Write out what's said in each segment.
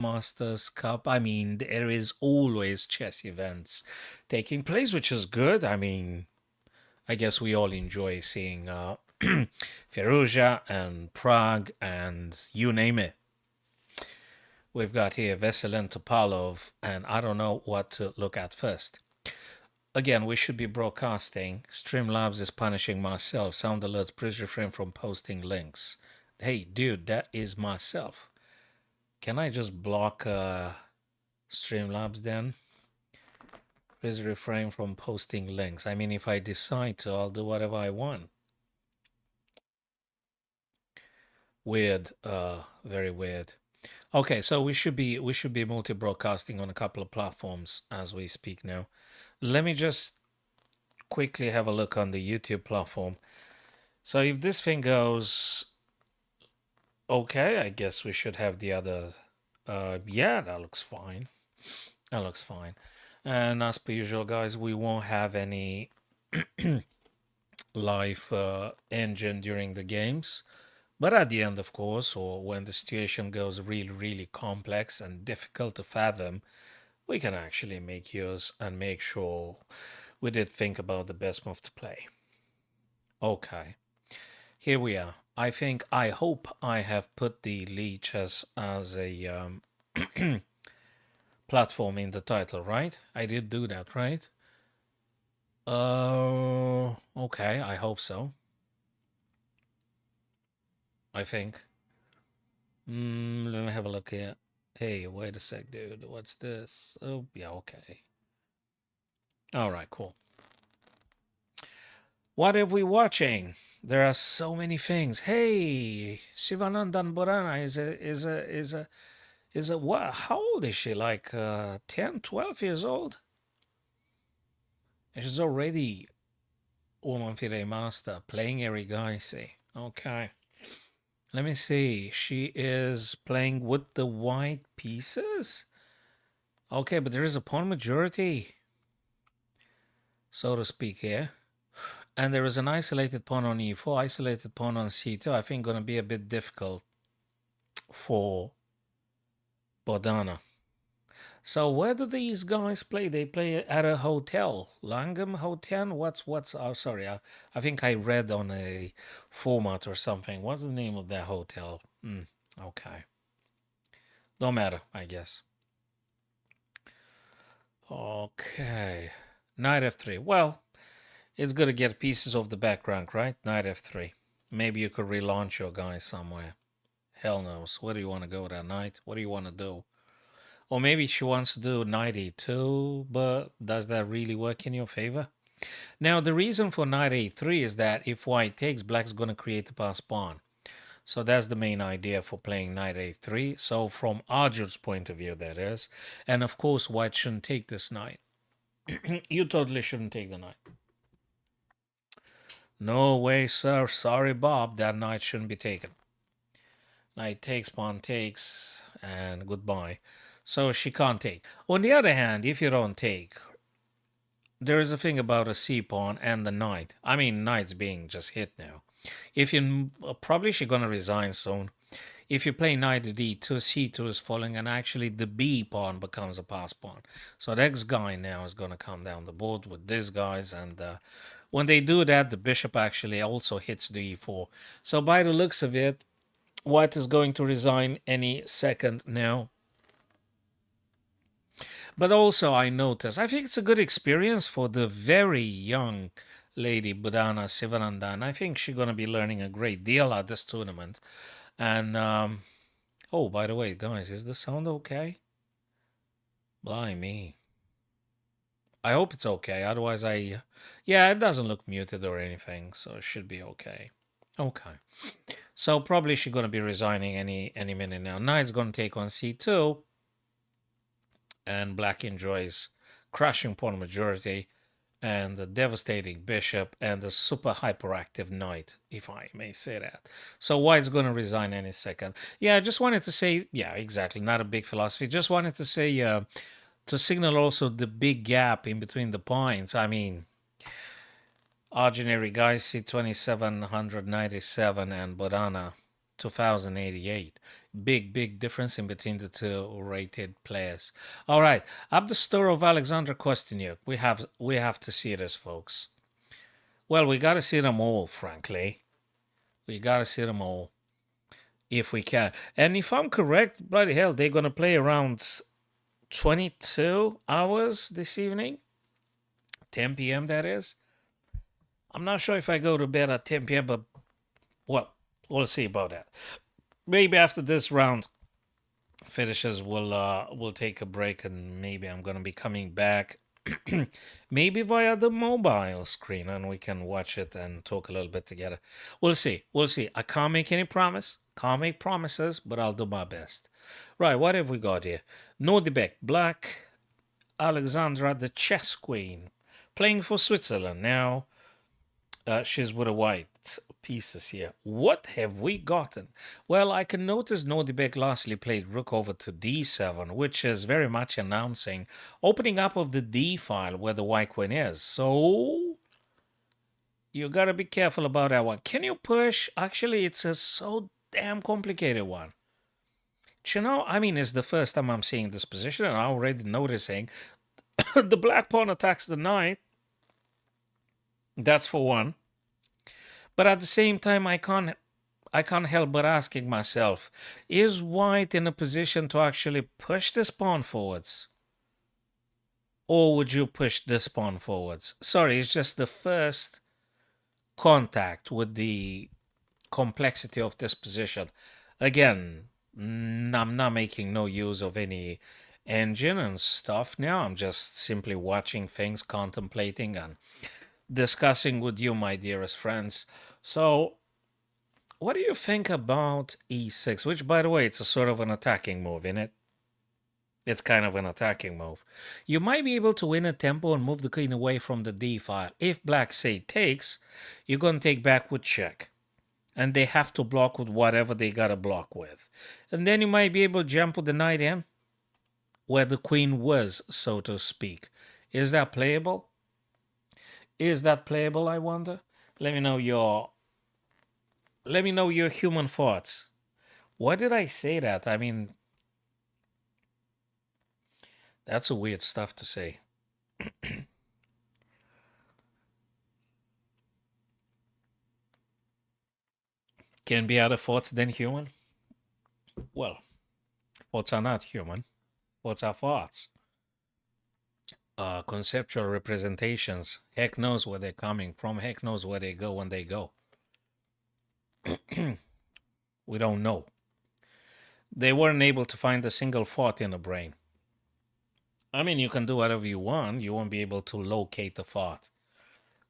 Masters Cup. I mean, there is always chess events taking place, which is good. I mean, I guess we all enjoy seeing Fallujah and Prague and you name it. We've got here Veselin Topalov, and I don't know what to look at first. Again, we should be broadcasting. Streamlabs is punishing myself. Sound alerts, please refrain from posting links. Hey, dude, that is myself. Can I just block Streamlabs then? Please refrain from posting links. I mean, if I decide to, I'll do whatever I want. Weird, very weird. Okay, so we should be multi-broadcasting on a couple of platforms as we speak now. Let me just quickly have a look on the YouTube platform. So if this thing goes okay, I guess we should have the other. Yeah, that looks fine. That looks fine. And as per usual, guys, we won't have any live engine during the games. But at the end, of course, or when the situation goes really, really complex and difficult to fathom, we can actually make use and make sure we did think about the best move to play. Okay, here we are. I hope I have put the leech as a platform in the title, right? I did do that, right? Okay, I hope so. I think. Let me have a look here. Hey, wait a sec, dude. What's this? Oh, yeah, okay. All right, cool. What are we watching? There are so many things. Hey, Shivanandan Borana is a what? How old is she? Like 10, 12 years old? And she's already Woman Fide Master playing Erigaisi. Okay. Let me see. She is playing with the white pieces? Okay, but there is a pawn majority, so to speak, here. And there is an isolated pawn on e4, isolated pawn on c2. I think going to be a bit difficult for Bodana. So where do these guys play? They play at a hotel, Langham Hotel. What's? Oh, sorry, I think I read on a format or something. What's the name of that hotel? Okay, don't matter, I guess. Okay, knight f3. Well, it's good to get pieces of the background, right? Knight f3. Maybe you could relaunch your guy somewhere. Hell knows. Where do you want to go with that knight? What do you want to do? Or maybe she wants to do knight e2, but does that really work in your favor? Now, the reason for knight a3 is that if white takes, black's going to create a pass pawn. So that's the main idea for playing knight a3. So from Arjun's point of view, that is. And of course, white shouldn't take this knight. You totally shouldn't take the knight. No way, sir. Sorry, Bob. That knight shouldn't be taken. Knight takes, pawn takes, and goodbye. So she can't take. On the other hand, if you don't take, there is a thing about a c pawn and the knight. I mean, knight's being just hit now. If you probably she's gonna resign soon. If you play knight at d2, c2 is falling, and actually the b pawn becomes a pass pawn. So the next guy now is gonna come down the board with these guys, and when they do that, the bishop actually also hits the e4. So by the looks of it, white is going to resign any second now. But also, I notice, I think it's a good experience for the very young lady Budana Sivanandan. I think she's going to be learning a great deal at this tournament. And, oh, by the way, guys, is the sound okay? Blimey. I hope it's okay. Otherwise, yeah, it doesn't look muted or anything, so it should be okay. Okay. So probably she's going to be resigning any minute now. Knight's going to take on c2. And black enjoys crushing pawn majority and the devastating bishop and the super hyperactive knight, if I may say that. So white's going to resign any second. Yeah, I just wanted to say, yeah, exactly, not a big philosophy. Just wanted to say, to signal also the big gap in between the points. I mean, ordinary guys see 2797 and Bodana 2088. Big difference in between the two rated players. All right, up the story of Alexander Kostyuk. We have to see this, folks. Well, we got to see them all, frankly. We got to see them all if we can. And if I'm correct, bloody hell, they're gonna play around 22 hours this evening, 10 p.m. That is. I'm not sure if I go to bed at 10 p.m., but well, we'll see about that. Maybe after this round finishes, we'll take a break, and maybe I'm gonna be coming back, maybe via the mobile screen, and we can watch it and talk a little bit together. We'll see. We'll see. I can't make any promise. Can't make promises, but I'll do my best. Right. What have we got here? Nordbeck, black. Alexandra, the chess queen, playing for Switzerland now. She's with a white pieces here. What have we gotten? Well, I can notice Nordbeck lastly played rook over to d7, which is very much announcing opening up of the d file where the white queen is. So you gotta be careful about that one. Can you push? Actually, it's a so damn complicated one. You know, I mean, it's the first time I'm seeing this position, and I'm already noticing the black pawn attacks the knight. That's for one. But at the same time, I can't help but asking myself, is white in a position to actually push this pawn forwards? Or would you push this pawn forwards? Sorry, it's just the first contact with the complexity of this position. Again, I'm not making no use of any engine and stuff now. I'm just simply watching things, contemplating, and discussing with you, my dearest friends. So, what do you think about e6? Which, by the way, it's a sort of an attacking move, isn't it? It's kind of an attacking move. You might be able to win a tempo and move the queen away from the d file. If black, say, takes, you're going to take back with check. And they have to block with whatever they got to block with. And then you might be able to jump with the knight in, where the queen was, so to speak. Is that playable? Is that playable, I wonder? Let me know your human thoughts. Why did I say that? I mean, that's a weird stuff to say. Can be other thoughts than human? Well, thoughts are not human. Thoughts are thoughts. Conceptual representations. Heck knows where they're coming from. Heck knows where they go when they go. We don't know. They weren't able to find a single thought in the brain. I mean, you can do whatever you want. You won't be able to locate the thought.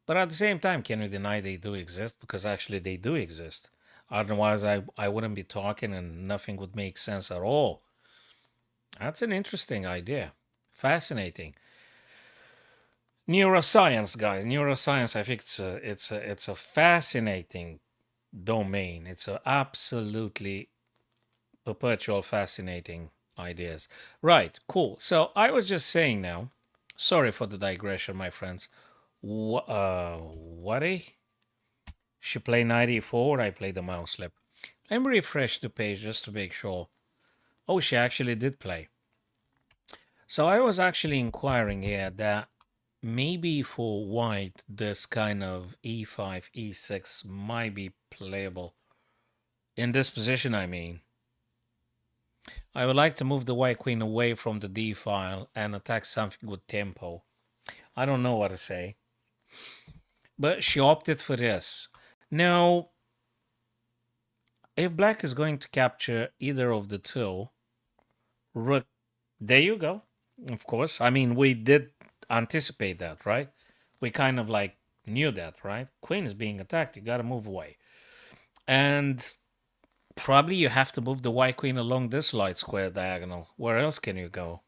But at the same time, can you deny they do exist? Because actually they do exist. Otherwise, I wouldn't be talking and nothing would make sense at all. That's an interesting idea. Fascinating. Neuroscience, guys. Neuroscience, I think it's a fascinating domain. It's a absolutely perpetual fascinating ideas. Right, cool. So I was just saying now, sorry for the digression, my friends. What she played 94, I played the mouse slip. Let me refresh the page just to make sure. Oh, she actually did play. So I was actually inquiring here that maybe for white, this kind of e5, e6 might be playable. In this position, I mean. I would like to move the white queen away from the d file and attack something with tempo. I don't know what to say. But she opted for this. Now, if black is going to capture either of the two, rook, there you go. Of course. I mean, we did anticipate that, right? We kind of like knew that, right? Queen is being attacked. You got to move away. And probably you have to move the white queen along this light square diagonal. Where else can you go?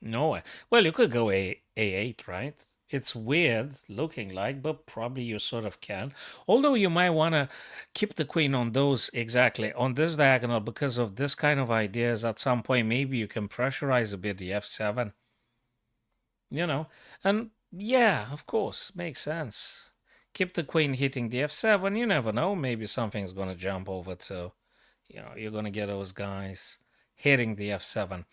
No. Well, you could go A8, right? It's weird looking like, but probably you sort of can. Although you might want to keep the queen on those exactly on this diagonal because of this kind of ideas. At some point, maybe you can pressurize a bit the f7. You know, and yeah, of course, makes sense. Keep the queen hitting the f7. You never know. Maybe something's going to jump over to You're gonna get those guys hitting the f7.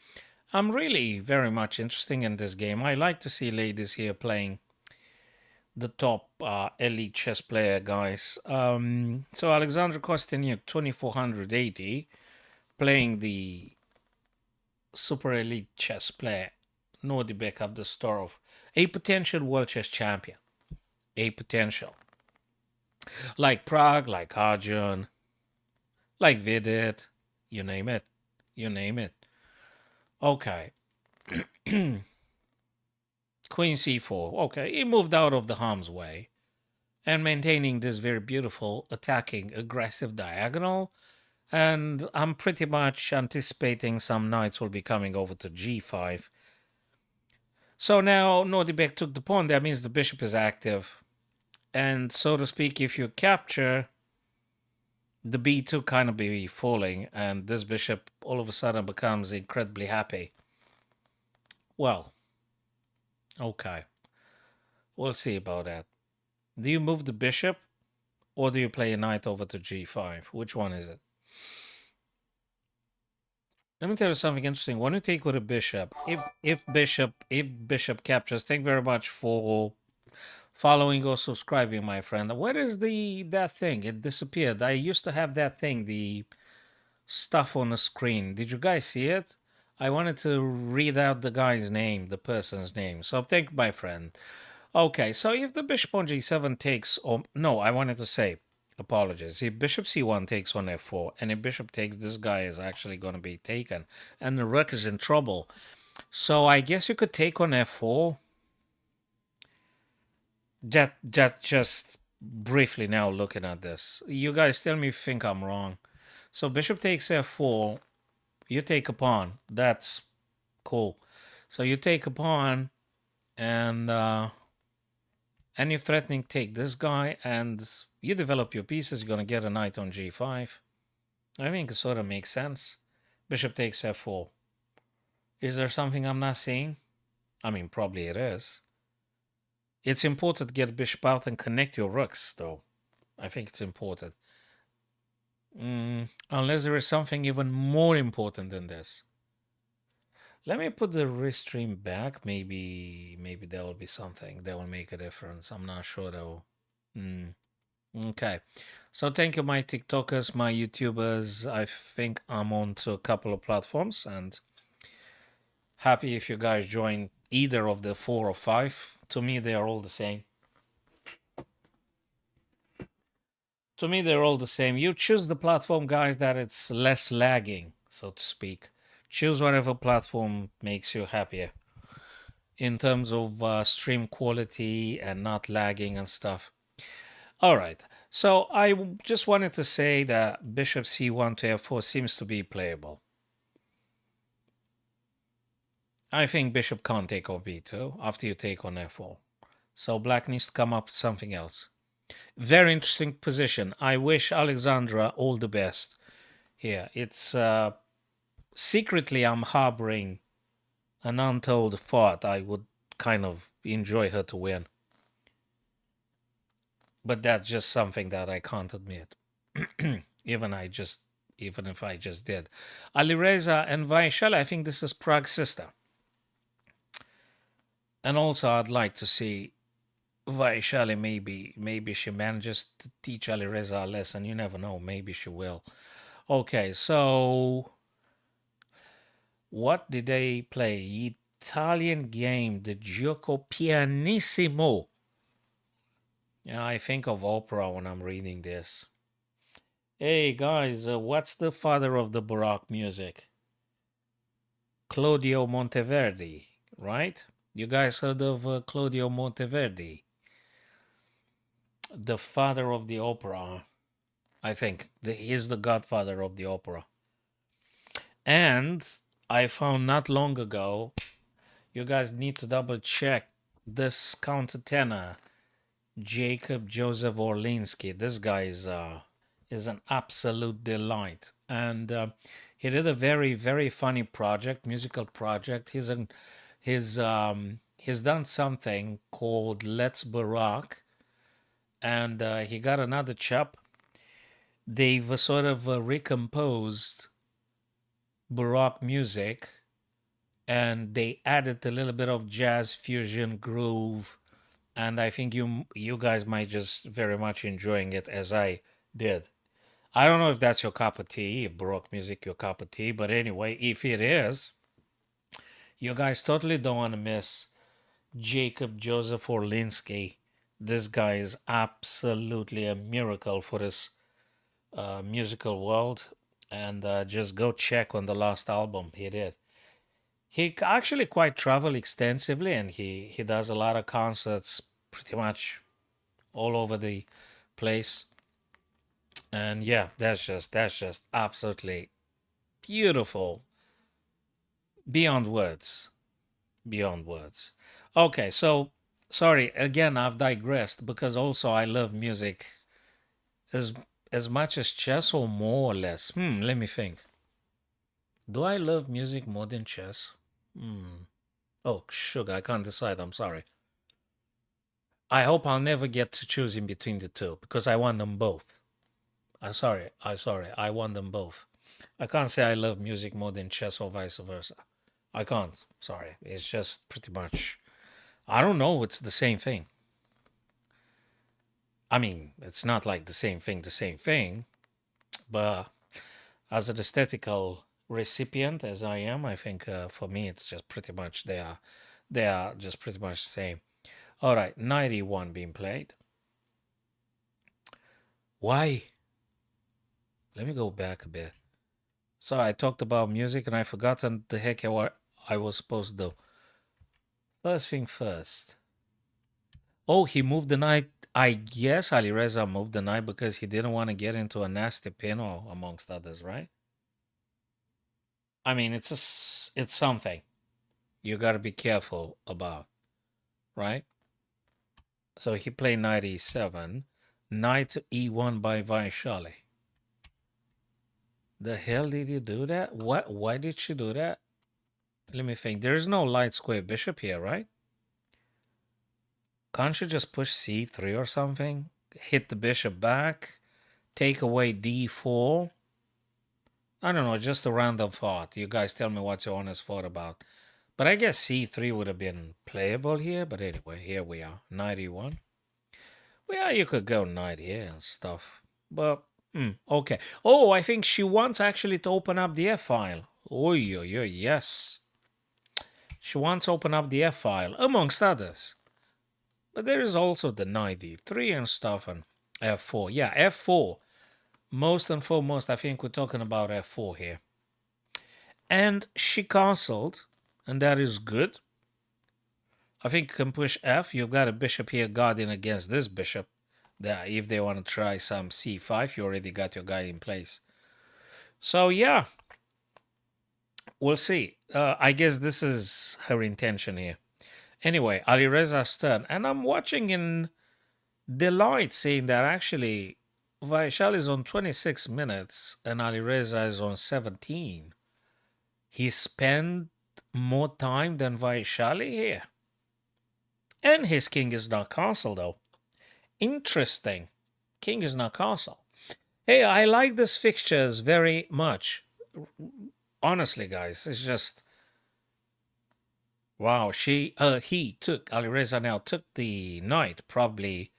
I'm really very much interested in this game. I like to see ladies here playing the top elite chess player guys. So Alexandra Kostyniuk, 2480, playing the super elite chess player. Nordi Backup, the star of a potential world chess champion. A potential. Like Prague, like Arjun, like Vidit, you name it. You name it. Okay. Queen c4. Okay, he moved out of the harm's way and maintaining this very beautiful attacking aggressive diagonal. And I'm pretty much anticipating some knights will be coming over to g5. So now Nordibek took the pawn. That means the bishop is active. And so to speak, if you capture, the b2 kind of be falling, and this bishop all of a sudden becomes incredibly happy. Well, okay. We'll see about that. Do you move the bishop, or do you play a knight over to g5? Which one is it? Let me tell you something interesting. When you take with a bishop, if bishop captures, thank you very much for following or subscribing, my friend. Where is that thing? It disappeared. I used to have that thing, the stuff on the screen. Did you guys see it? I wanted to read out the guy's name, the person's name. So thank you, my friend. Okay, so if the bishop on g7 takes, or no, I wanted to say, apologies. If bishop c1 takes on f4, and if bishop takes, this guy is actually going to be taken, and the rook is in trouble. So I guess you could take on f4. That just briefly now looking at this. You guys tell me if you think I'm wrong. So bishop takes f4, you take a pawn. That's cool. So you take a pawn, and you're threatening take this guy, and you develop your pieces. You're gonna get a knight on g5. I think it sort of makes sense. Bishop takes f4. Is there something I'm not seeing? I mean, probably it is. It's important to get bishop out and connect your rooks, though. I think it's important. Unless there is something even more important than this. Let me put the restream back. Maybe there will be something that will make a difference. I'm not sure though. Okay. So thank you, my TikTokers, my YouTubers. I think I'm on to a couple of platforms, and happy if you guys join either of the 4 or 5. To me, they are all the same. To me, they're all the same. You choose the platform, guys, that it's less lagging, so to speak. Choose whatever platform makes you happier in terms of stream quality and not lagging and stuff. All right. So I just wanted to say that bishop c1 to f4 seems to be playable. I think bishop can't take on b2 after you take on f4. So black needs to come up with something else. Very interesting position. I wish Alexandra all the best here. It's secretly I'm harboring an untold thought I would kind of enjoy her to win. But that's just something that I can't admit. even if I just did. Alireza and Vaishali, I think this is Prague's sister. And also I'd like to see Vaishali, maybe she manages to teach Alireza a lesson. You never know, maybe she will. Okay, so what did they play? Italian game, the Gioco Pianissimo. Yeah, I think of opera when I'm reading this. Hey guys, what's the father of the Baroque music? Claudio Monteverdi, right? You guys heard of Claudio Monteverdi? The father of the opera. I think he's the godfather of the opera. And I found not long ago, you guys need to double check this countertenor, Jacob Joseph Orlinsky. This guy is an absolute delight, and he did a very very funny project, musical project. He's done something called Let's Baroque, and he got another chap. they've sort of recomposed Baroque music, and they added a little bit of jazz fusion groove, and I think you guys might just very much enjoying it as I did. I don't know if that's your cup of tea, if Baroque music your cup of tea, but anyway, if it is, you guys totally don't want to miss Jacob Joseph Orlinsky. This guy is absolutely a miracle for this musical world, and just go check on the last album he did. He actually quite travel extensively, and he does a lot of concerts pretty much all over the place. And yeah, that's just absolutely beautiful, beyond words, beyond words. Okay, so sorry again, I've digressed because also I love music as as much as chess or more or less. Let me think. Do I love music more than chess? Oh, sugar, I can't decide. I'm sorry. I hope I'll never get to choose in between the two because I want them both. I'm sorry. I want them both. I can't say I love music more than chess or vice versa. I can't. Sorry. It's just pretty much. I don't know. It's the same thing. I mean, it's not like the same thing, but as an aesthetical recipient as I am, I think for me it's just pretty much they are just pretty much the same. All right, 91 being played. Why? Let me go back a bit. So I talked about music and I forgotten the heck what I was supposed to do. First thing first. Oh, he moved the knight. I guess Ali Reza moved the knight because he didn't want to get into a nasty pinot, amongst others, right? I mean, it's something you got to be careful about, right? So he played knight e7, knight to e1 by Vaishali. The hell did you do that? What? Why did she do that? Let me think. There's no light square bishop here, right? Can't you just push c3 or something? Hit the bishop back, take away d4. I don't know, just a random thought. You guys tell me what's your honest thought about. But I guess c3 would have been playable here. But anyway, here we are, 91. Well, you could go knight here and stuff. But, okay. Oh, I think she wants actually to open up the F file. Oh, yes. She wants to open up the F file, amongst others. But there is also the knight d3 and stuff and f4. Yeah, f4. Most and foremost, I think we're talking about f4 here. And she castled, and that is good. I think you can push f. You've got a bishop here guarding against this bishop. That if they want to try some c5, you already got your guy in place. So yeah, we'll see. I guess this is her intention here. Anyway, Ali Reza's turn, and I'm watching in delight seeing that actually Vaishal is on 26 minutes and Ali Reza is on 17. He spent more time than Vaishali here. And his king is not castle though. Interesting. King is not castle. Hey, I like this fixtures very much. Honestly, guys, it's just wow. He took Ali Reza now took the knight. Probably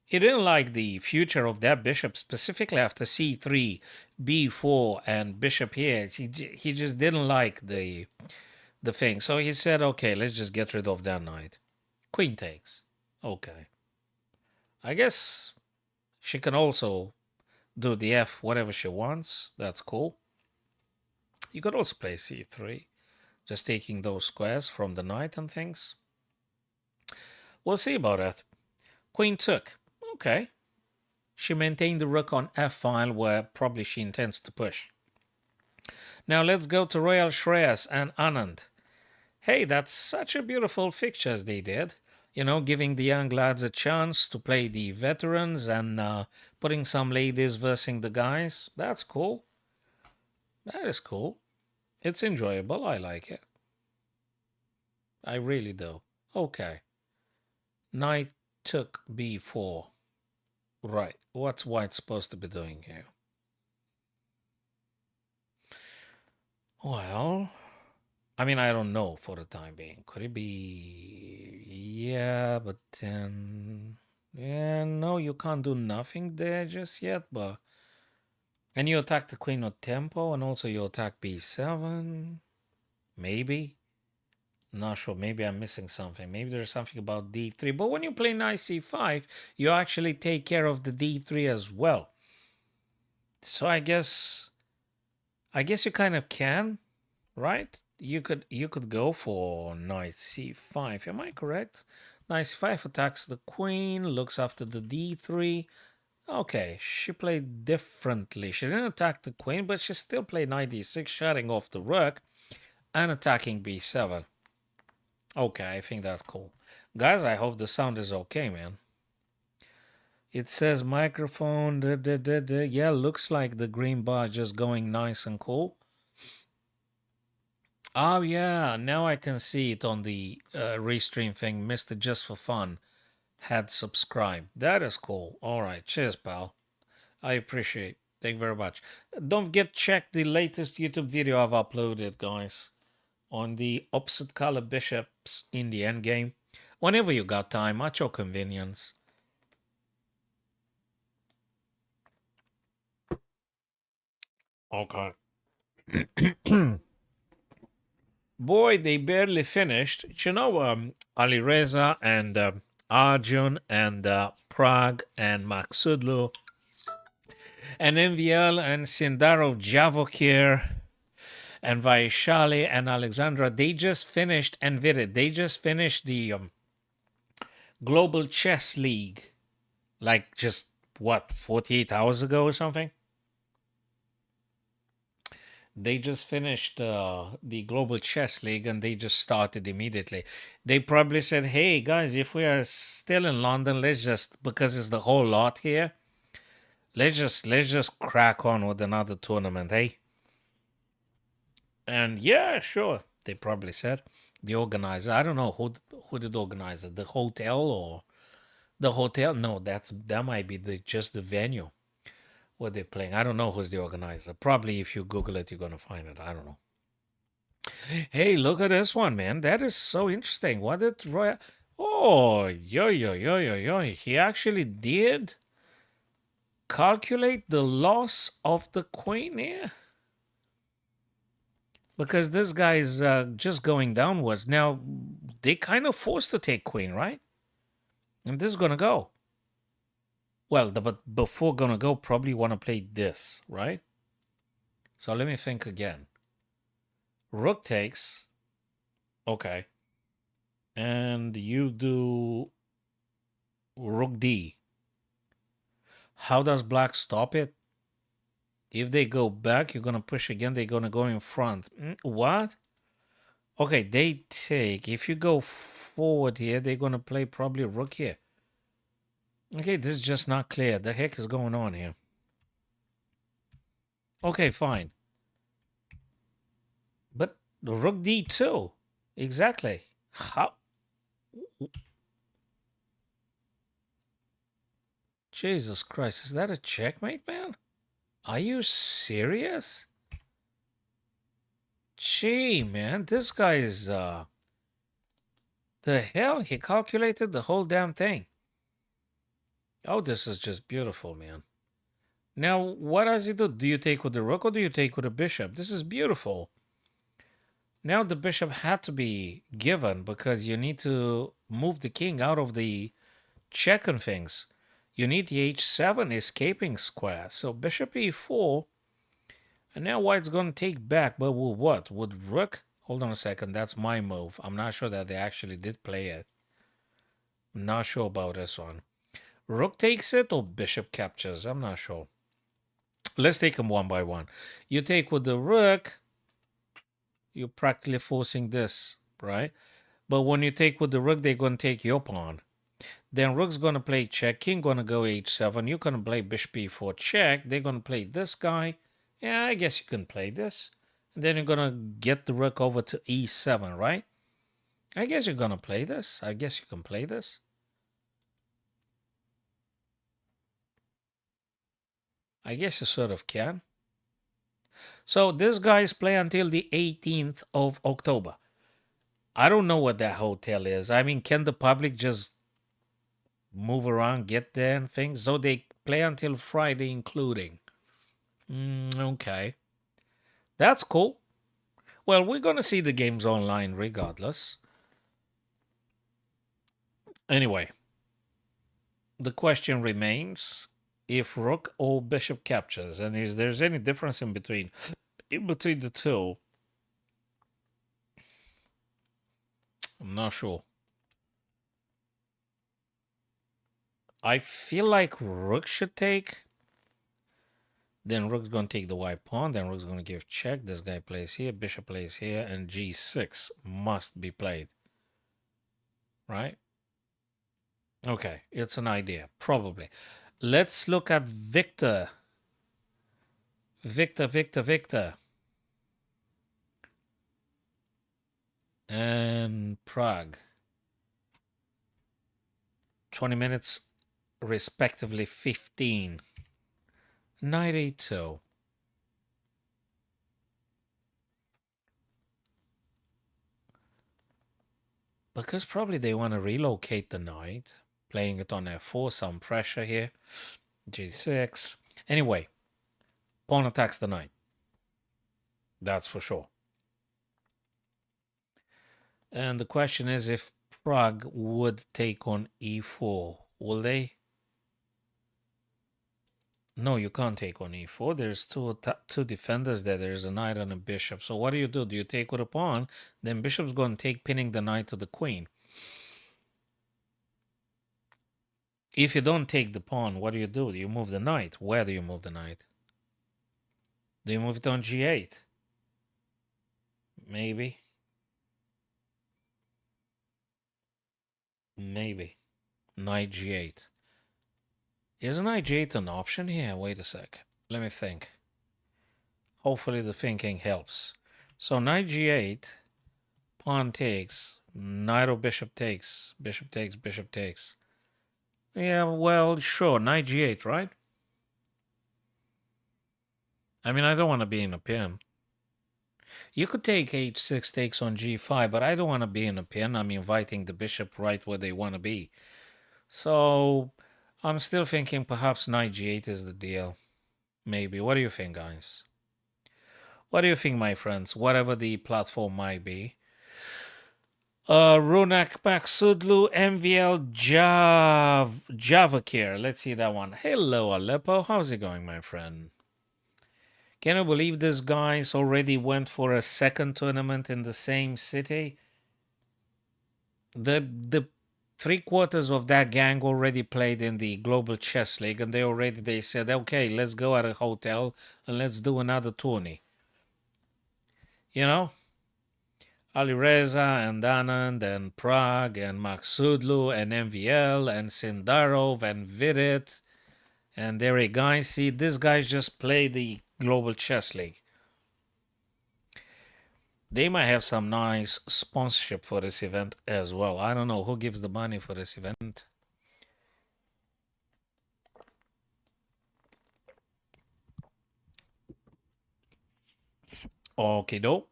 he didn't like the future of that bishop specifically after c3, b4, and bishop here. He just didn't like the thing. So he said, okay, let's just get rid of that knight. Queen takes. Okay. I guess she can also do the f whatever she wants. That's cool. You could also play c3, just taking those squares from the knight and things. We'll see about that. Queen took. Okay. She maintained the rook on f file where probably she intends to push. Now let's go to Royal Shreyas and Anand. Hey, that's such a beautiful fixtures they did. You know, giving the young lads a chance to play the veterans and putting some ladies versing the guys. That's cool. That is cool. It's enjoyable. I like it. I really do. Okay. Knight took b4. Right. What's white supposed to be doing here? Well, I mean, I don't know for the time being. Could it be? Yeah, but then. Yeah, no, you can't do nothing there just yet, but. And you attack the queen of tempo, and also you attack b7. Maybe. Not sure. Maybe I'm missing something. Maybe there's something about d3. But when you play knight c5, you actually take care of the d3 as well. So I guess you kind of can, right? You could go for knight c5. Am I correct? Knight c5 attacks the queen, looks after the d3. Okay, she played differently. She didn't attack the queen, but she still played knight d6, shutting off the rook and attacking b7. Okay, I think that's cool. Guys, I hope the sound is okay, man. It says microphone. Yeah, looks like the green bar just going nice and cool. Oh, yeah, now I can see it on the restream thing. Mr. Just for Fun had subscribed. That is cool. All right, cheers, pal. I appreciate. Thank you very much. Don't forget check the latest YouTube video I've uploaded, guys, on the opposite color bishops in the endgame. Whenever you got time, at your convenience. Okay. Boy, they barely finished. You know, Ali Reza and Arjun and Prague and Maksudlu and MVL and Sindarov Javokir and Vaishali and Alexandra, they just finished and Virid. They just finished the Global Chess League, like just what 48 hours ago or something. They just finished the Global Chess League and they just started immediately. They probably said, "Hey guys, if we are still in London, let's just because it's the whole lot here, let's just crack on with another tournament, hey?" And yeah, sure. They probably said the organizer. I don't know who did organize it. The hotel or the hotel? No, that might be just the venue where they're playing. I don't know who's the organizer. Probably if you Google it, you're gonna find it. I don't know. Hey, look at this one, man. That is so interesting. What did Roy? Oh, yo, yo, yo, yo, yo. He actually did calculate the loss of the queen here because this guy is just going downwards. Now, they kind of forced to take queen, right? And this is gonna go. Well, but before gonna go, probably want to play this, right? So let me think again. Rook takes. Okay. And you do Rook D. How does black stop it? If they go back, you're going to push again. They're going to go in front. What? Okay, they take. If you go forward here, they're going to play probably rook here. Okay, this is just not clear. The heck is going on here? Okay, fine. But rook d2. Exactly. How? Jesus Christ, is that a checkmate, man? Are you serious? Gee, man, this guy is, the hell? He calculated the whole damn thing. Oh, this is just beautiful, man. Now, what does he do? Do you take with the rook or do you take with the bishop? This is beautiful. Now the bishop had to be given because you need to move the king out of the check and things. You need the h7 escaping square. So bishop e4. And now white's going to take back. But with what? With rook? Hold on a second. That's my move. I'm not sure that they actually did play it. I'm not sure about this one. Rook takes it or bishop captures? I'm not sure. Let's take them one by one. You take with the rook, you're practically forcing this, right? But when you take with the rook, they're going to take your pawn. Then rook's going to play check, king going to go h7. You're going to play bishop e4 check. They're going to play this guy. Yeah, I guess you can play this. And then you're going to get the rook over to e7, right? I guess you're going to play this. I guess you can play this. I guess you sort of can. So this guys play until the 18th of October. I don't know what that hotel is. I mean, can the public just move around, get there and things? So they play until Friday, including. Okay. That's cool. Well, we're going to see the games online regardless. Anyway, the question remains if rook or bishop captures, and is there's any difference in between the two? I'm not sure. I feel like rook should take. Then rook's going to take the white pawn. Then rook's going to give check. This guy plays here. Bishop plays here. And g6 must be played. Right? Okay. It's an idea. Probably. Let's look at Victor. Victor. And Prague. 20 minutes, respectively 15. Knight a2. Because probably they want to relocate the knight. Playing it on f4, some pressure here. g6. Anyway, pawn attacks the knight. That's for sure. And the question is if Prague would take on e4. Will they? No, you can't take on e4. There's two defenders there. There's a knight and a bishop. So what do? Do you take with a pawn? Then bishop's going to take, pinning the knight to the queen. If you don't take the pawn, what do? Do you move the knight? Where do you move the knight? Do you move it on g8? Maybe. Maybe. Knight g8. Is knight g8 an option here? Wait a sec. Let me think. Hopefully the thinking helps. So knight g8, pawn takes, knight or bishop takes, bishop takes, bishop takes. Yeah, well, sure, knight g8, right? I mean, I don't want to be in a pin. You could take h6 takes on g5, but I don't want to be in a pin. I'm inviting the bishop right where they want to be. So I'm still thinking perhaps knight g8 is the deal. Maybe. What do you think, guys? What do you think, my friends? Whatever the platform might be. Runak Maksudlu MVL Javakir. Let's see that one. Hello, Aleppo. How's it going, my friend? Can you believe this guys already went for a second tournament in the same city? The 3/4 of that gang already played in the Global Chess League, and they said, okay, let's go at a hotel and let's do another tourney. You know? Alireza and Anand and Prague and Maksudlu and MVL and Sindarov and Vidit and Derek guys. See, these guys just play the Global Chess League. They might have some nice sponsorship for this event as well. I don't know who gives the money for this event. Okay, doke.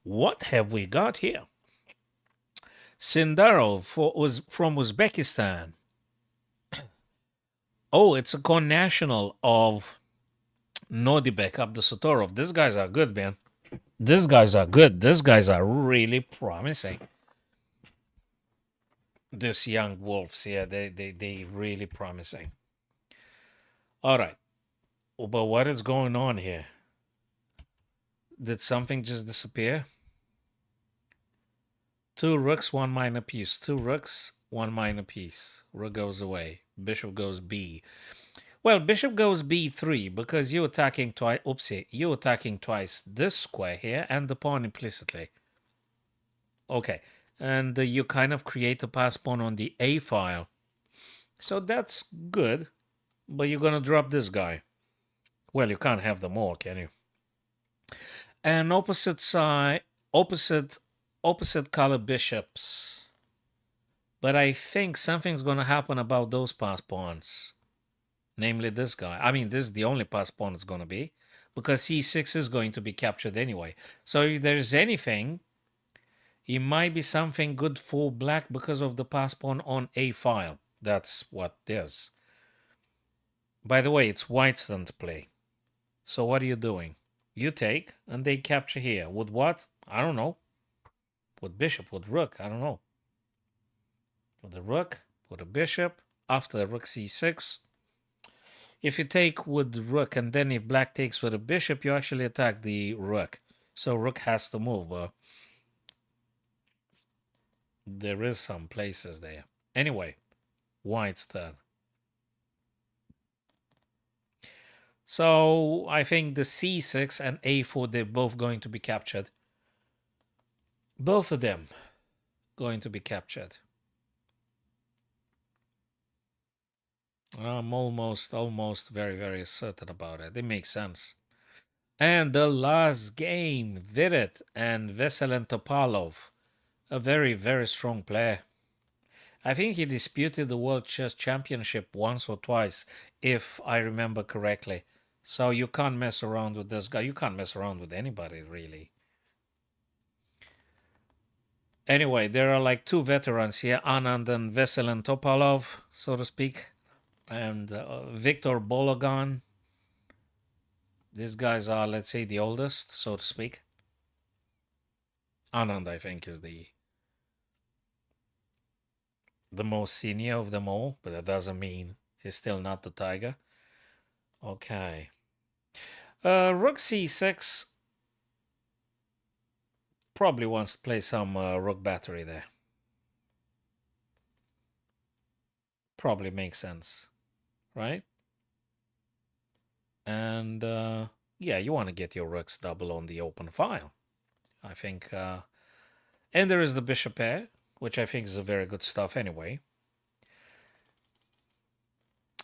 What have we got here? Sindarov from Uzbekistan. Oh, it's a co-national of Nodibek Abdusatorov. These guys are good, man. These guys are good. These guys are really promising. These young wolves, yeah, they really promising. All right. But what is going on here? Did something just disappear? 2 rooks, 1 minor piece. 2 rooks, 1 minor piece. Rook goes away. Bishop goes B. Well, bishop goes b3 because you're attacking twice. Oopsie, you're attacking twice this square here and the pawn implicitly. Okay, and you kind of create a pass pawn on the A file. So that's good, but you're going to drop this guy. Well, you can't have them all, can you? And opposite side, opposite color bishops. But I think something's going to happen about those pass pawns. namely this guy. I mean, this is the only pass pawn it's going to be, because c6 is going to be captured anyway. So if there's anything, it might be something good for black because of the pass pawn on a file. That's what it is. By the way, it's white's turn to play. So what are you doing? You take, and they capture here. With what? I don't know. With bishop, with rook, I don't know. With the rook, with the bishop, after rook c6. If you take with the rook, and then if black takes with a bishop, you actually attack the rook. So rook has to move. There is some places there. Anyway, white's turn. So I think the c6 and a4, they're both going to be captured. Both of them going to be captured. I'm almost very, very certain about it. It makes sense. And the last game, did it. And Veselin Topalov, a very, very strong player. I think he disputed the World Chess Championship once or twice, if I remember correctly. So you can't mess around with this guy. You can't mess around with anybody, really. Anyway, there are like two veterans here, Anand and Veselin Topalov, so to speak, and Viktor Bologan. These guys are, let's say, the oldest, so to speak. Anand, I think, is the most senior of them all, but that doesn't mean he's still not the tiger. Okay. Rook c6 probably wants to play some rook battery there. Probably makes sense, right? And yeah, you want to get your rooks double on the open file, I think. And there is the bishop pair, which I think is a very good stuff anyway.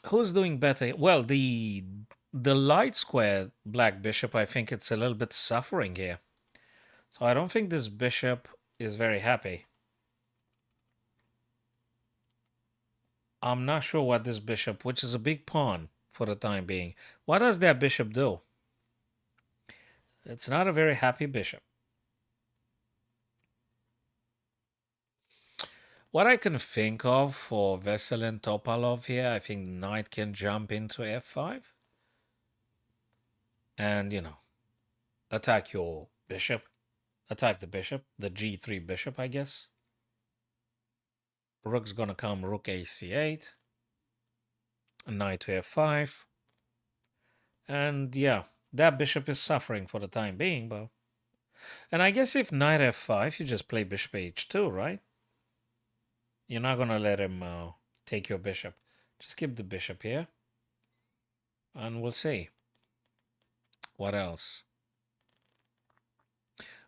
Who's doing better? Well, the light square black bishop, I think it's a little bit suffering here. So I don't think this bishop is very happy. I'm not sure what this bishop, which is a big pawn for the time being. What does that bishop do? It's not a very happy bishop. What I can think of for Veselin Topalov here, I think knight can jump into f5. And, you know, attack your bishop. Attack the bishop, the g3 bishop, I guess. Rook's gonna come rook a c8. Knight to f5. And yeah, that bishop is suffering for the time being, but... And I guess if knight f5, you just play bishop h2, right? You're not gonna let him take your bishop. Just keep the bishop here. And we'll see. What else?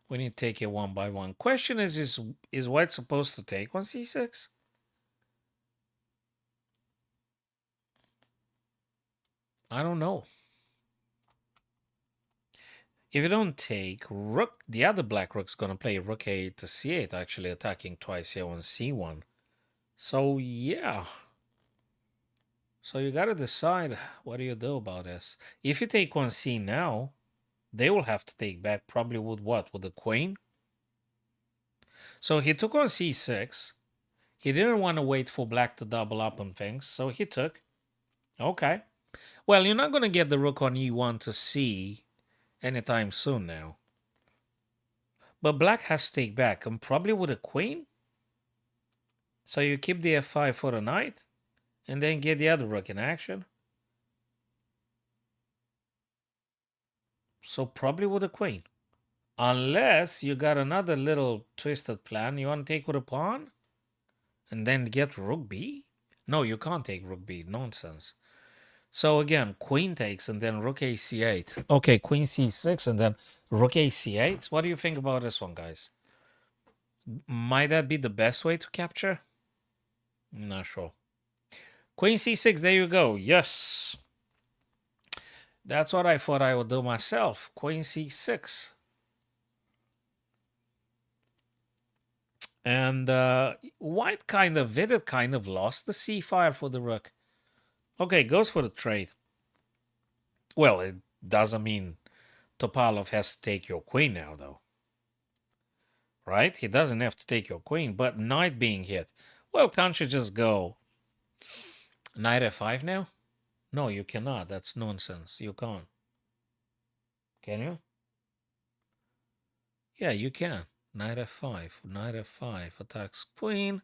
We need to take it one by one. Question is white supposed to take on c6? I don't know. If you don't take rook, the other black rook's going to play rook a to c8, actually attacking twice here on c1. So, yeah. So you got to decide, what do you do about this? If you take on c now, they will have to take back probably with what? With the queen? So he took on c6. He didn't want to wait for black to double up on things, so he took. Okay. Well, you're not going to get the rook on e1 to c anytime soon now. But black has to take back, and probably with a queen. So you keep the f5 for the knight, and then get the other rook in action. So probably with a queen. Unless you got another little twisted plan. You want to take with a pawn? And then get rook b? No, you can't take rook b. Nonsense. So again, queen takes and then rook a c8. Okay, queen c6 and then rook a c8. What do you think about this one, guys? Might that be the best way to capture? Not sure. Queen c6, there you go. Yes. That's what I thought I would do myself. Queen c6. And white kind of lost the c file for the rook. Okay, goes for the trade. Well, it doesn't mean Topalov has to take your queen now, though. Right? He doesn't have to take your queen, but knight being hit. Well, can't you just go knight f5 now? No, you cannot. That's nonsense. You can't. Can you? Yeah, you can. Knight f5. Knight f5 attacks queen,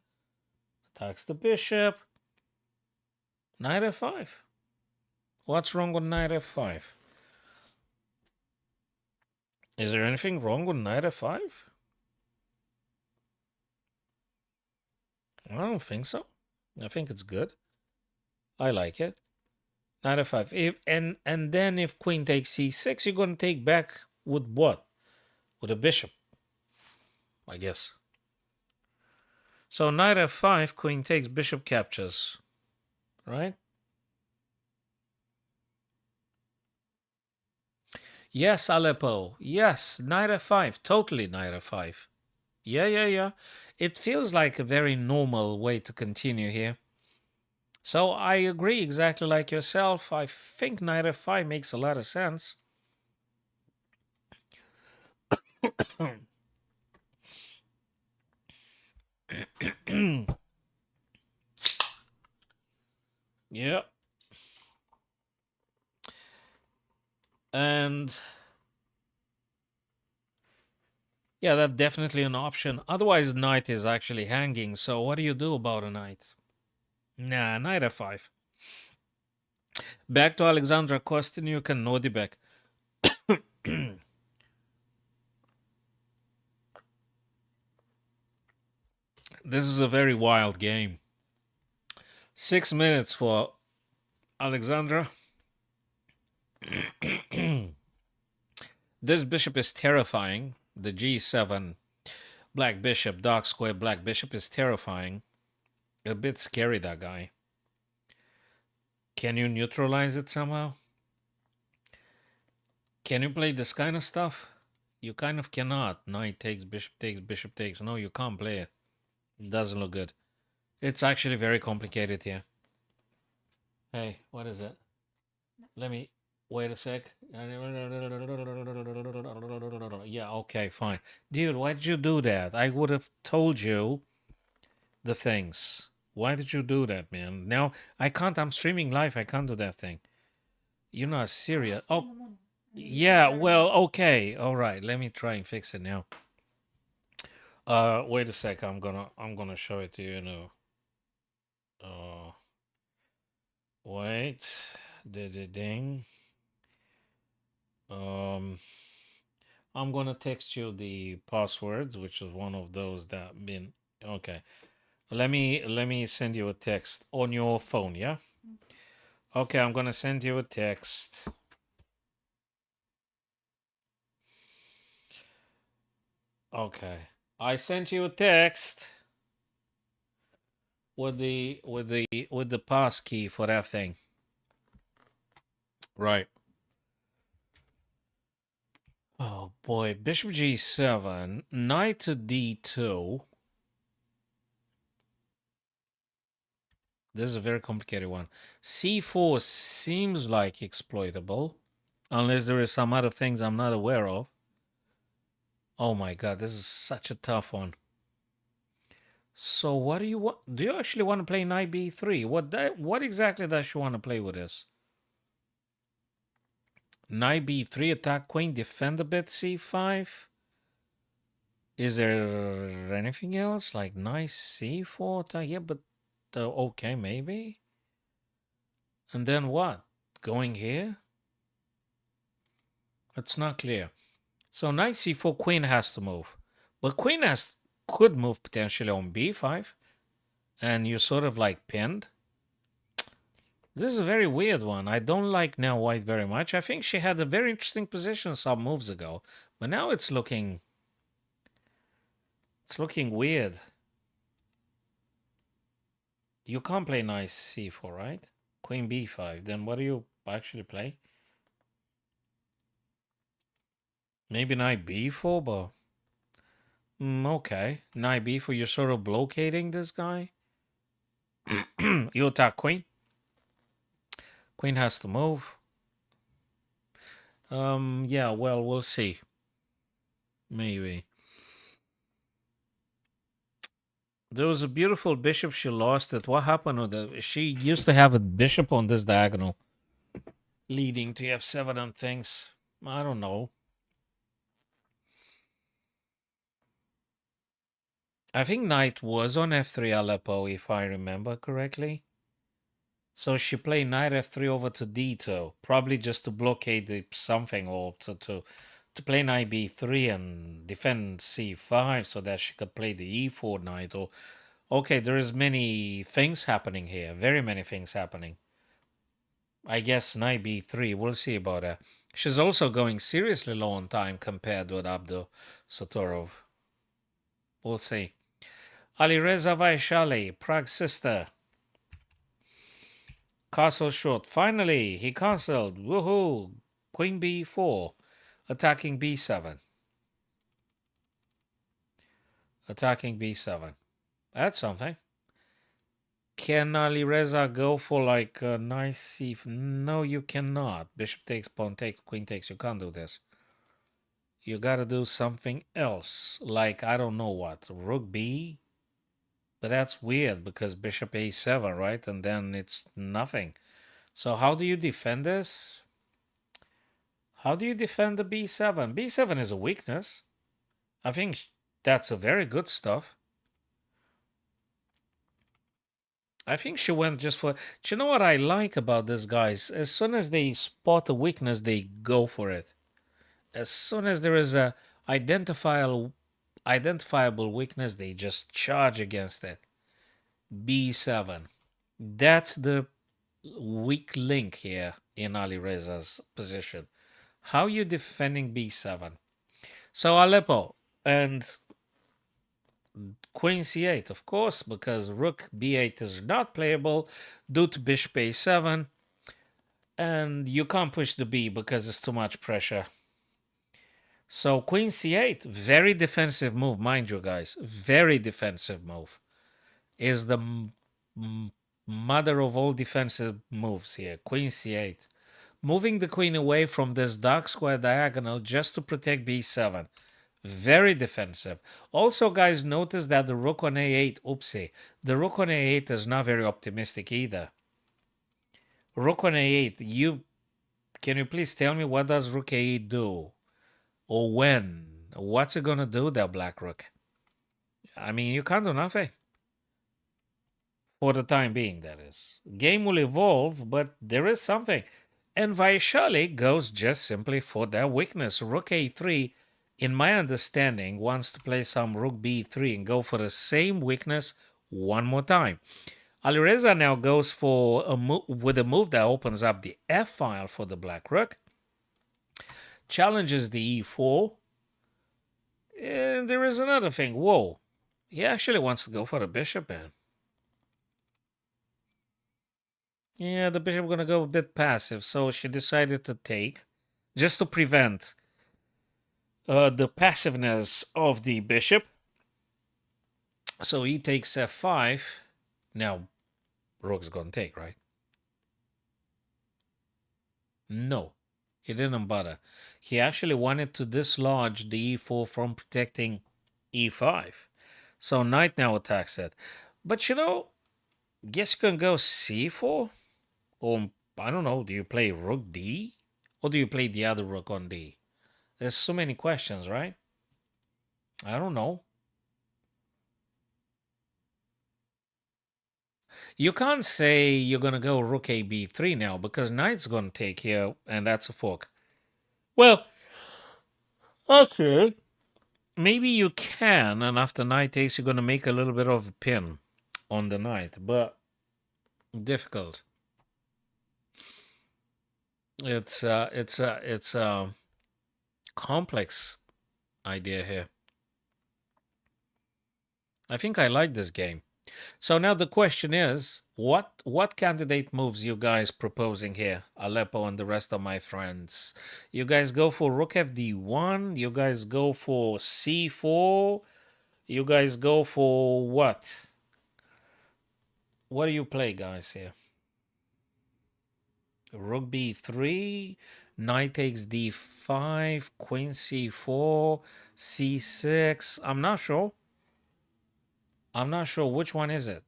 attacks the bishop. Knight f5. What's wrong with knight f5? Is there anything wrong with knight f5? I don't think so. I think it's good. I like it. Knight f5. And then if queen takes c6, you're going to take back with what? With a bishop, I guess. So knight f5, queen takes, bishop captures, right? Yes, Aleppo. Yes, knight f5. Totally knight f5. Yeah. It feels like a very normal way to continue here. So I agree exactly like yourself. I think knight f5 makes a lot of sense. Yeah. And yeah, that's definitely an option. Otherwise, knight is actually hanging. So what do you do about a knight? Nah, knight f5. Back to Alexandra Kostyniuk and Nodibek. This is a very wild game. 6 minutes for Alexandra. This bishop is terrifying. The g7 black bishop, dark square black bishop is terrifying. A bit scary, that guy. Can you neutralize it somehow? Can you play this kind of stuff? You kind of cannot. Knight takes, bishop takes, bishop takes. No, you can't play it. It doesn't look good. It's actually very complicated here. Hey, what is it? Let me wait a sec. Yeah, okay, fine. Dude, why did you do that? I would have told you the things. Why did you do that, man? Now I can't. I'm streaming live. I can't do that thing. You're not serious. Oh, yeah. Well, okay. All right. Let me try and fix it now. Wait a sec. I'm gonna show it to you now. Wait. Ding. Um, I'm gonna text you the passwords, which is one of those that been okay. Let me send you a text on your phone, yeah? Okay, I'm gonna send you a text. Okay. I sent you a text with the pass key for that thing. Right. Oh boy, bishop g7, knight to d2. This is a very complicated one. c4 seems like exploitable, unless there is some other things I'm not aware of. Oh my god, this is such a tough one. So what do you want? Do you actually want to play knight b3? What exactly does she want to play with this? Knight b3, attack queen, defend a bit, c5. Is there anything else like knight c4 attack? Yeah, but okay, maybe. And then what? Going here? It's not clear. So knight c4, queen has to move, but queen could move potentially on b5, and you're sort of like pinned. This is a very weird one. I don't like now white very much. I think she had a very interesting position some moves ago, but now it's looking weird. You can't play knight c4, right? Queen b5. Then what do you actually play? Maybe knight b4, but okay. Knight b4. You're sort of blockading this guy. You attack queen. Queen has to move. Yeah, well, we'll see. Maybe. There was a beautiful bishop she lost it. What happened with it? She used to have a bishop on this diagonal, leading to f7 and things. I don't know. I think knight was on f3 Aleppo, if I remember correctly. So she played knight f3 over to d2, probably just to blockade the something or to play knight b3 and defend c5 so that she could play the e4 knight. Or okay, there is many things happening here, very many things happening. I guess knight b3, we'll see about that. She's also going seriously low on time compared with Abdul Satorov. We'll see. Alireza Vaishali, Prague sister. Castle short. Finally, he castled. Woohoo! Queen b4. Attacking b7. Attacking b7. That's something. Can Alireza go for like a nice c? No, you cannot. Bishop takes, pawn takes, queen takes. You can't do this. You gotta do something else. Like, I don't know what. Rook b? But that's weird because bishop a7, right? And then it's nothing. So how do you defend this? How do you defend the b7? b7 is a weakness. I think that's a very good stuff. I think she went just for. Do you know what I like about this, guys? As soon as they spot a weakness, they go for it. As soon as there is a identifiable weakness, they just charge against it. b7. That's the weak link here in Ali Reza's position. How are you defending b7? So Aleppo and queen c8, of course, because rook b8 is not playable due to bishop a7, and you can't push the b because it's too much pressure. So queen c8, very defensive move, mind you, guys. Very defensive move. Is the mother of all defensive moves here. Queen c8. Moving the queen away from this dark square diagonal just to protect b7. Very defensive. Also, guys, notice that the rook on a8, oopsie, the rook on a8 is not very optimistic either. Rook on a8, can you please tell me what does rook a8 do? Or when? What's it gonna do, that black rook? I mean, you can't do nothing. For the time being, that is. Game will evolve, but there is something. And Vaishali goes just simply for that weakness. Rook a3, in my understanding, wants to play some rook b3 and go for the same weakness one more time. Alireza now goes for with a move that opens up the f file for the black rook. Challenges the e4. And there is another thing. Whoa. He actually wants to go for the bishop, man. Yeah, the bishop going to go a bit passive, so she decided to take, just to prevent the passiveness of the bishop. So he takes f5. Now, rook's going to take, right? No, he didn't bother. He actually wanted to dislodge the e4 from protecting e5. So knight now attacks it. But you know, guess you can go c4? Or, I don't know, do you play rook d? Or do you play the other rook on d? There's so many questions, right? I don't know. You can't say you're going to go rook a b3 now because knight's going to take here and that's a fork. Well, okay. Maybe you can, and after knight takes, you're going to make a little bit of a pin on the knight, but difficult. It's a complex idea here. I think I like this game. So now the question is, what candidate moves you guys proposing here? Aleppo and the rest of my friends. You guys go for rook fd1? You guys go for c4? You guys go for what? What do you play, guys, here? Rook b3, knight takes d5, queen c4, c6. I'm not sure. I'm not sure which one is it.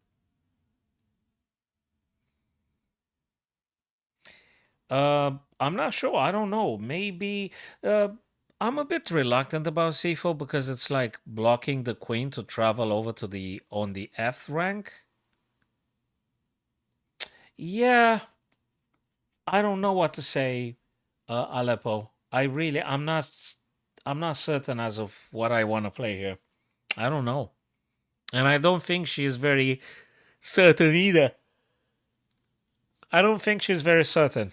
I'm not sure. I don't know. Maybe uh, I'm a bit reluctant about c4 because it's like blocking the queen to travel over to the on the f rank. Yeah, I don't know what to say, Aleppo. I'm not certain as of what I want to play here. I don't know. And I don't think she is very certain either. I don't think she's very certain.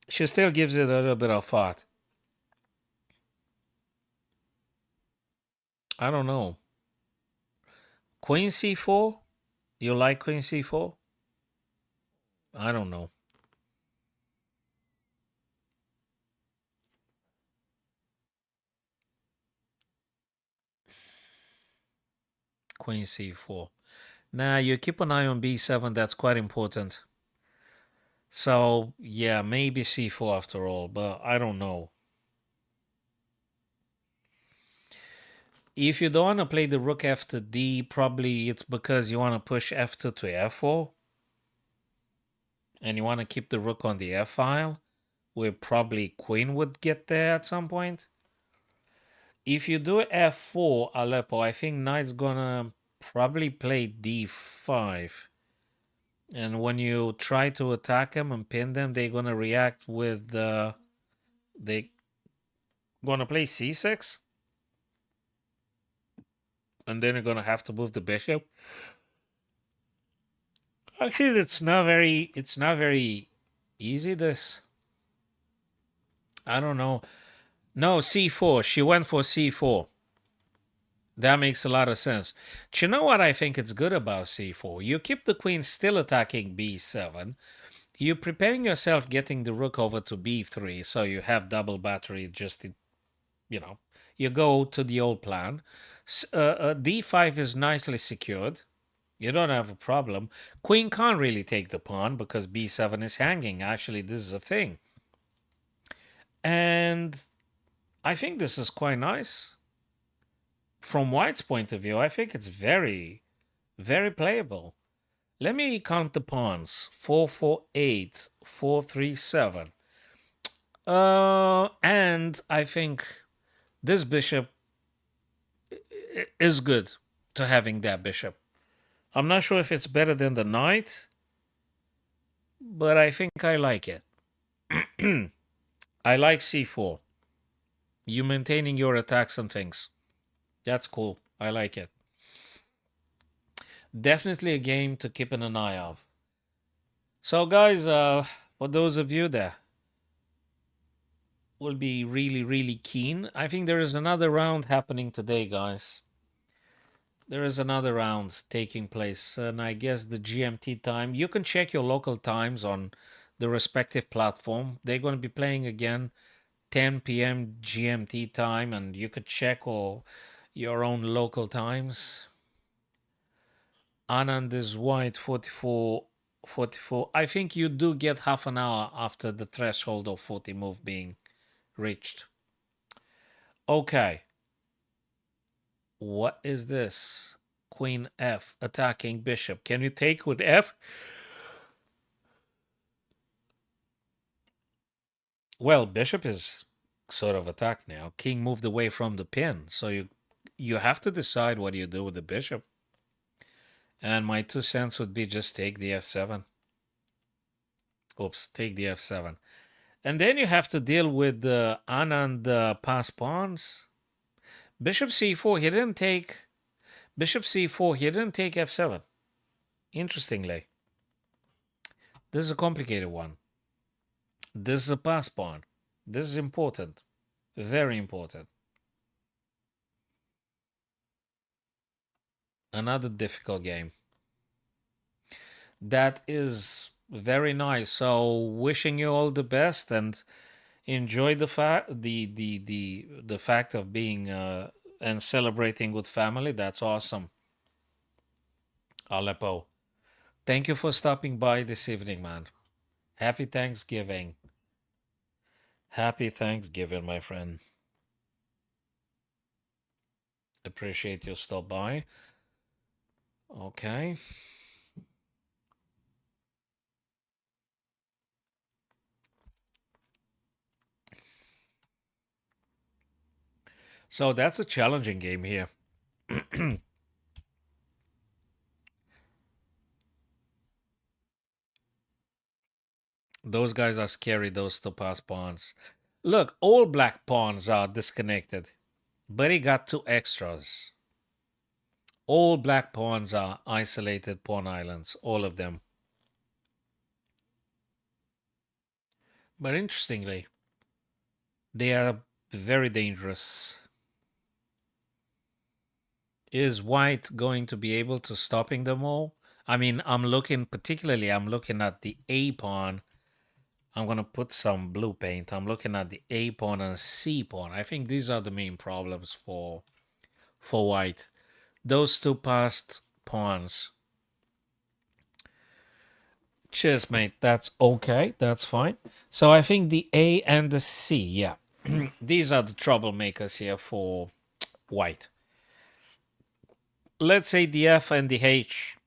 She still gives it a little bit of thought. I don't know. Queen c4? You like queen c4? I don't know. Queen c4. Nah, you keep an eye on b7. That's quite important. So, yeah, maybe c4 after all, but I don't know. If you don't want to play the rook f to d, probably it's because you want to push f2 to f4 and you want to keep the rook on the f file, where probably queen would get there at some point. If you do f4, Aleppo, I think knight's gonna probably play d5. And when you try to attack them and pin them, they're gonna react with they gonna play c6, and then you're gonna have to move the bishop. Actually, it's not very easy. This I don't know. No, c4. She went for c4. That makes a lot of sense. Do you know what I think it's good about c4? You keep the queen still attacking b7. You're preparing yourself getting the rook over to b3, so you have double battery. You know, you go to the old plan. D5 is nicely secured. You don't have a problem. Queen can't really take the pawn because b7 is hanging. Actually, this is a thing. And I think this is quite nice. From White's point of view, I think it's very, very playable. Let me count the pawns. 4, 4, 8, 4, 3, 7. And I think this bishop is good to having that bishop. I'm not sure if it's better than the knight, but I think I like it. I like c4. You maintaining your attacks and things. That's cool. I like it. Definitely a game to keep an eye of. So, guys, for those of you that will be really, really keen, I think there is another round happening today, guys. There is another round taking place, and I guess the GMT time. You can check your local times on the respective platform. They're going to be playing again 10 p.m. GMT time, and you could check all your own local times. Anand is white 44, 44. I think you do get half an hour after the threshold of 40 move being reached. Okay. What is this? Queen F attacking bishop. Can you take with F? Well, bishop is sort of attacked now. King moved away from the pin, so you have to decide what you do with the bishop. And my 2 cents would be just take the f7. Oops, take the f7. And then you have to deal with the Anand pass pawns. Bishop c4, he didn't take bishop c4, he didn't take f7. Interestingly, this is a complicated one. This is a pass pawn. This is important. Very important. Another difficult game. That is very nice. So wishing you all the best and enjoy the fact of being and celebrating with family. That's awesome. Aleppo. Thank you for stopping by this evening, man. Happy Thanksgiving. Happy Thanksgiving, my friend. Appreciate your stop by. Okay. So that's a challenging game here. Those guys are scary, those topaz pawns. Look, all black pawns are disconnected, but he got two extras. All black pawns are isolated pawn islands, all of them. But interestingly, they are very dangerous. Is white going to be able to stopping them all? I mean, I'm looking at the A pawn. I'm going to put some blue paint. I'm looking at the A pawn and C pawn. I think these are the main problems for white. Those two passed pawns. Cheers, mate. That's okay. That's fine. So I think the A and the C, yeah. These are the troublemakers here for white. Let's say the F and the H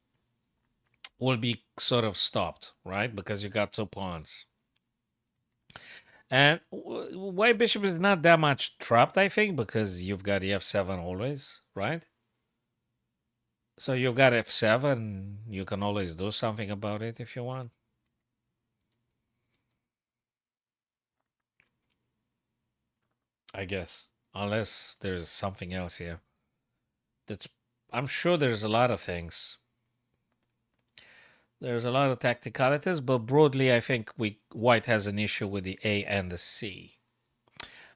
will be sort of stopped, right? Because you got two pawns. And white bishop is not that much trapped, I think, because you've got the f7 always, right? So you've got f7. You can always do something about it if you want. I guess. Unless there's something else here. That's I'm sure there's a lot of things. There's a lot of tacticalities, but broadly I think white has an issue with the A and the C.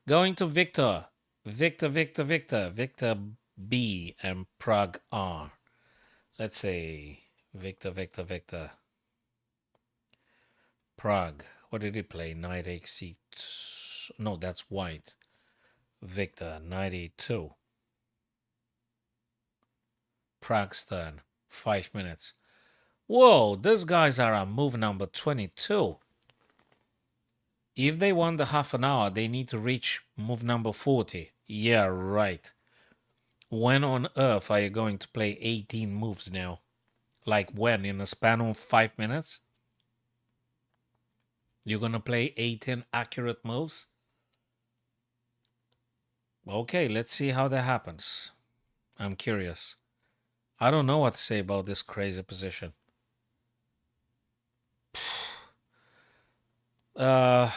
Going to Victor. Victor B and Prague R. Let's say Victor. Prague. What did he play? Knight HC. No, that's white. Victor, knight E2. Prague's turn. 5 minutes. Whoa, these guys are on move number 22. If they want the half an hour, they need to reach move number 40. Yeah, right. When on earth are you going to play 18 moves now? Like when? In a span of 5 minutes? You're going to play 18 accurate moves? Okay, let's see how that happens. I'm curious. I don't know what to say about this crazy position. Uh,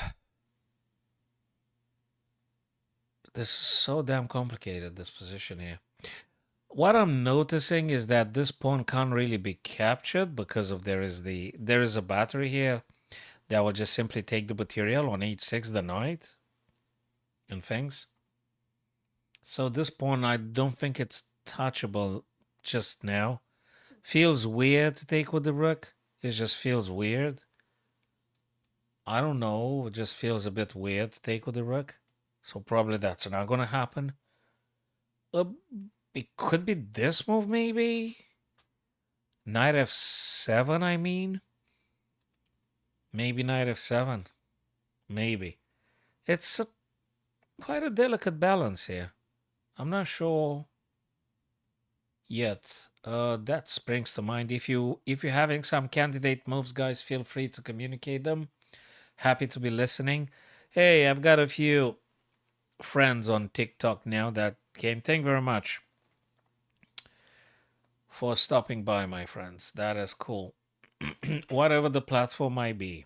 this is so damn complicated, this position here. What I'm noticing is that this pawn can't really be captured because of there is a battery here that will just simply take the material on h6 the knight and things. So this pawn, I don't think it's touchable just now. Feels weird to take with the rook. It just feels weird. I don't know. It just feels a bit weird to take with the rook. So probably that's not going to happen. It could be this move, maybe? Knight f7, I mean? Maybe knight f7. Maybe. It's quite a delicate balance here. I'm not sure yet. That springs to mind. If you're having some candidate moves, guys, feel free to communicate them. Happy to be listening. Hey, I've got a few friends on TikTok now that came. Thank you very much for stopping by, my friends. That is cool. Whatever the platform might be.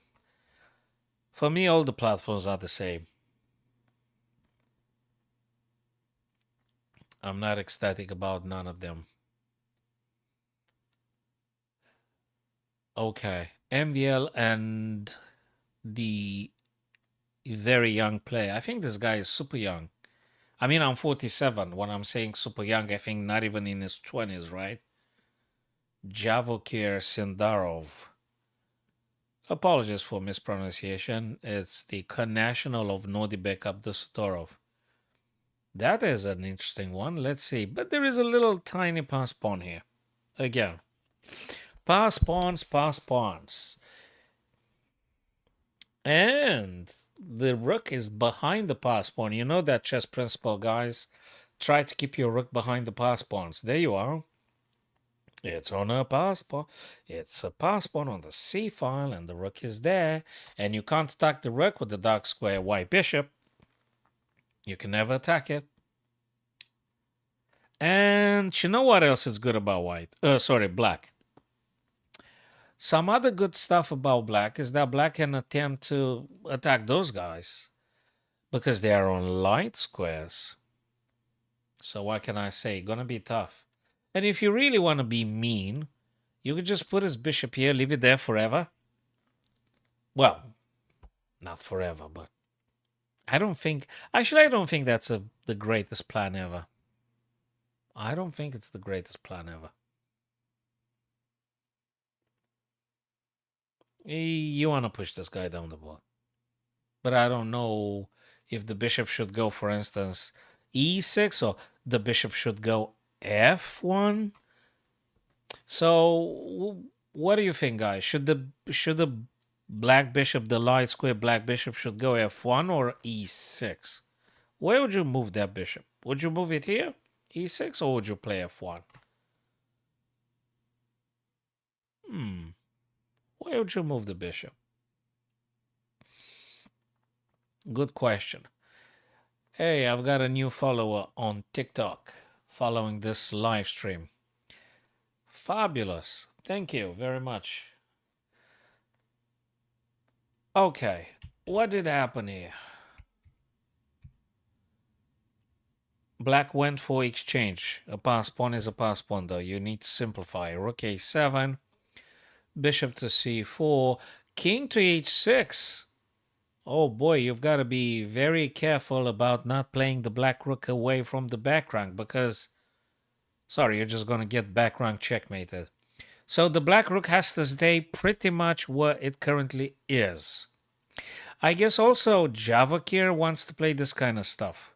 For me, all the platforms are the same. I'm not ecstatic about none of them. Okay. MVL and the very young player. I think this guy is super young. I mean, I'm 47. When I'm saying super young, I think not even in his 20s, right? Javokir Sindarov. Apologies for mispronunciation. It's the connational of Nordibek Abdusatorov. That is an interesting one. Let's see. But there is a little tiny pass pawn here. Again. Pass pawns. And the rook is behind the pass pawn. You know that chess principle, guys. Try to keep your rook behind the pass pawns. There you are. It's on a pass pawn. It's a pass pawn on the c file, and the rook is there. And you can't attack the rook with the dark square white bishop. You can never attack it. And you know what else is good about white? Sorry, black. Some other good stuff about black is that black can attempt to attack those guys because they are on light squares. So what can I say? Gonna be tough. And if you really want to be mean, you could just put his bishop here, leave it there forever. Well, not forever, but I don't think that's the greatest plan ever. I don't think it's the greatest plan ever. You want to push this guy down the board. But I don't know if the bishop should go, for instance, e6, or the bishop should go f1. So what do you think, guys? Should the black bishop, the light square black bishop, should go f1 or e6? Where would you move that bishop? Would you move it here, e6, or would you play f1? Where would you move the bishop? Good question. Hey, I've got a new follower on TikTok following this live stream. Fabulous. Thank you very much. Okay, what did happen here? Black went for exchange. A pass pawn is a pass pawn, though. You need to simplify. Rook a7, bishop to c4, king to h6. Oh boy, you've got to be very careful about not playing the black rook away from the back rank because, sorry, you're just going to get back rank checkmated. So the black rook has to stay pretty much where it currently is. I guess also Javakir wants to play this kind of stuff.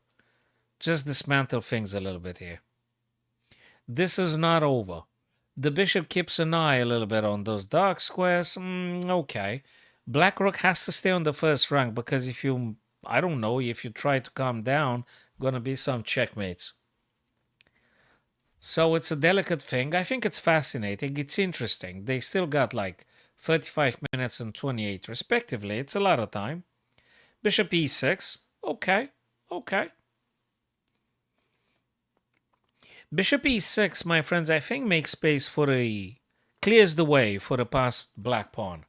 Just dismantle things a little bit here. This is not over. The bishop keeps an eye a little bit on those dark squares. Okay. Black rook has to stay on the first rank because if you, I don't know, if you try to calm down, gonna be some checkmates. So it's a delicate thing. I think it's fascinating. It's interesting. They still got like 35 minutes and 28 respectively. It's a lot of time. Bishop e6. Okay. Okay. Bishop e6, my friends, I think makes space for clears the way for the passed black pawn.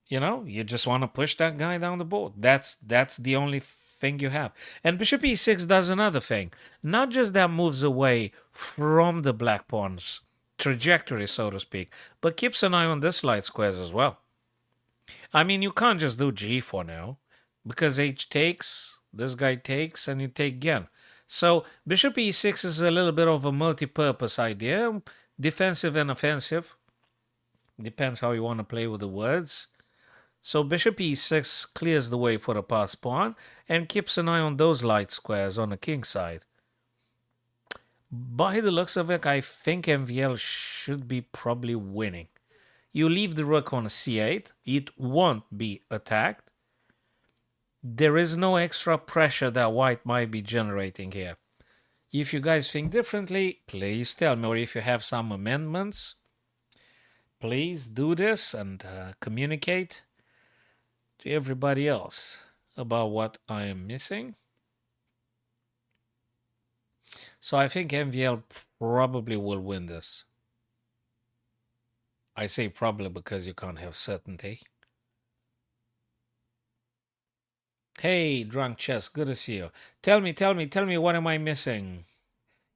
You know, you just want to push that guy down the board. That's the only thing you have. And bishop e6 does another thing. Not just that moves away from the black pawn's trajectory, so to speak, but keeps an eye on this light squares as well. I mean, you can't just do g4 now, because h takes, this guy takes, and you take again. So bishop e6 is a little bit of a multi-purpose idea, defensive and offensive. Depends how you want to play with the words. So bishop e6 clears the way for the pass pawn and keeps an eye on those light squares on the king side. By the looks of it, I think MVL should be probably winning. You leave the rook on c8, it won't be attacked. There is no extra pressure that white might be generating here. If you guys think differently, please tell me, or if you have some amendments, please do this and communicate to everybody else about what I am missing. So I think MVL probably will win this. I say probably because you can't have certainty. Hey, Drunk Chess, good to see you. Tell me, what am I missing?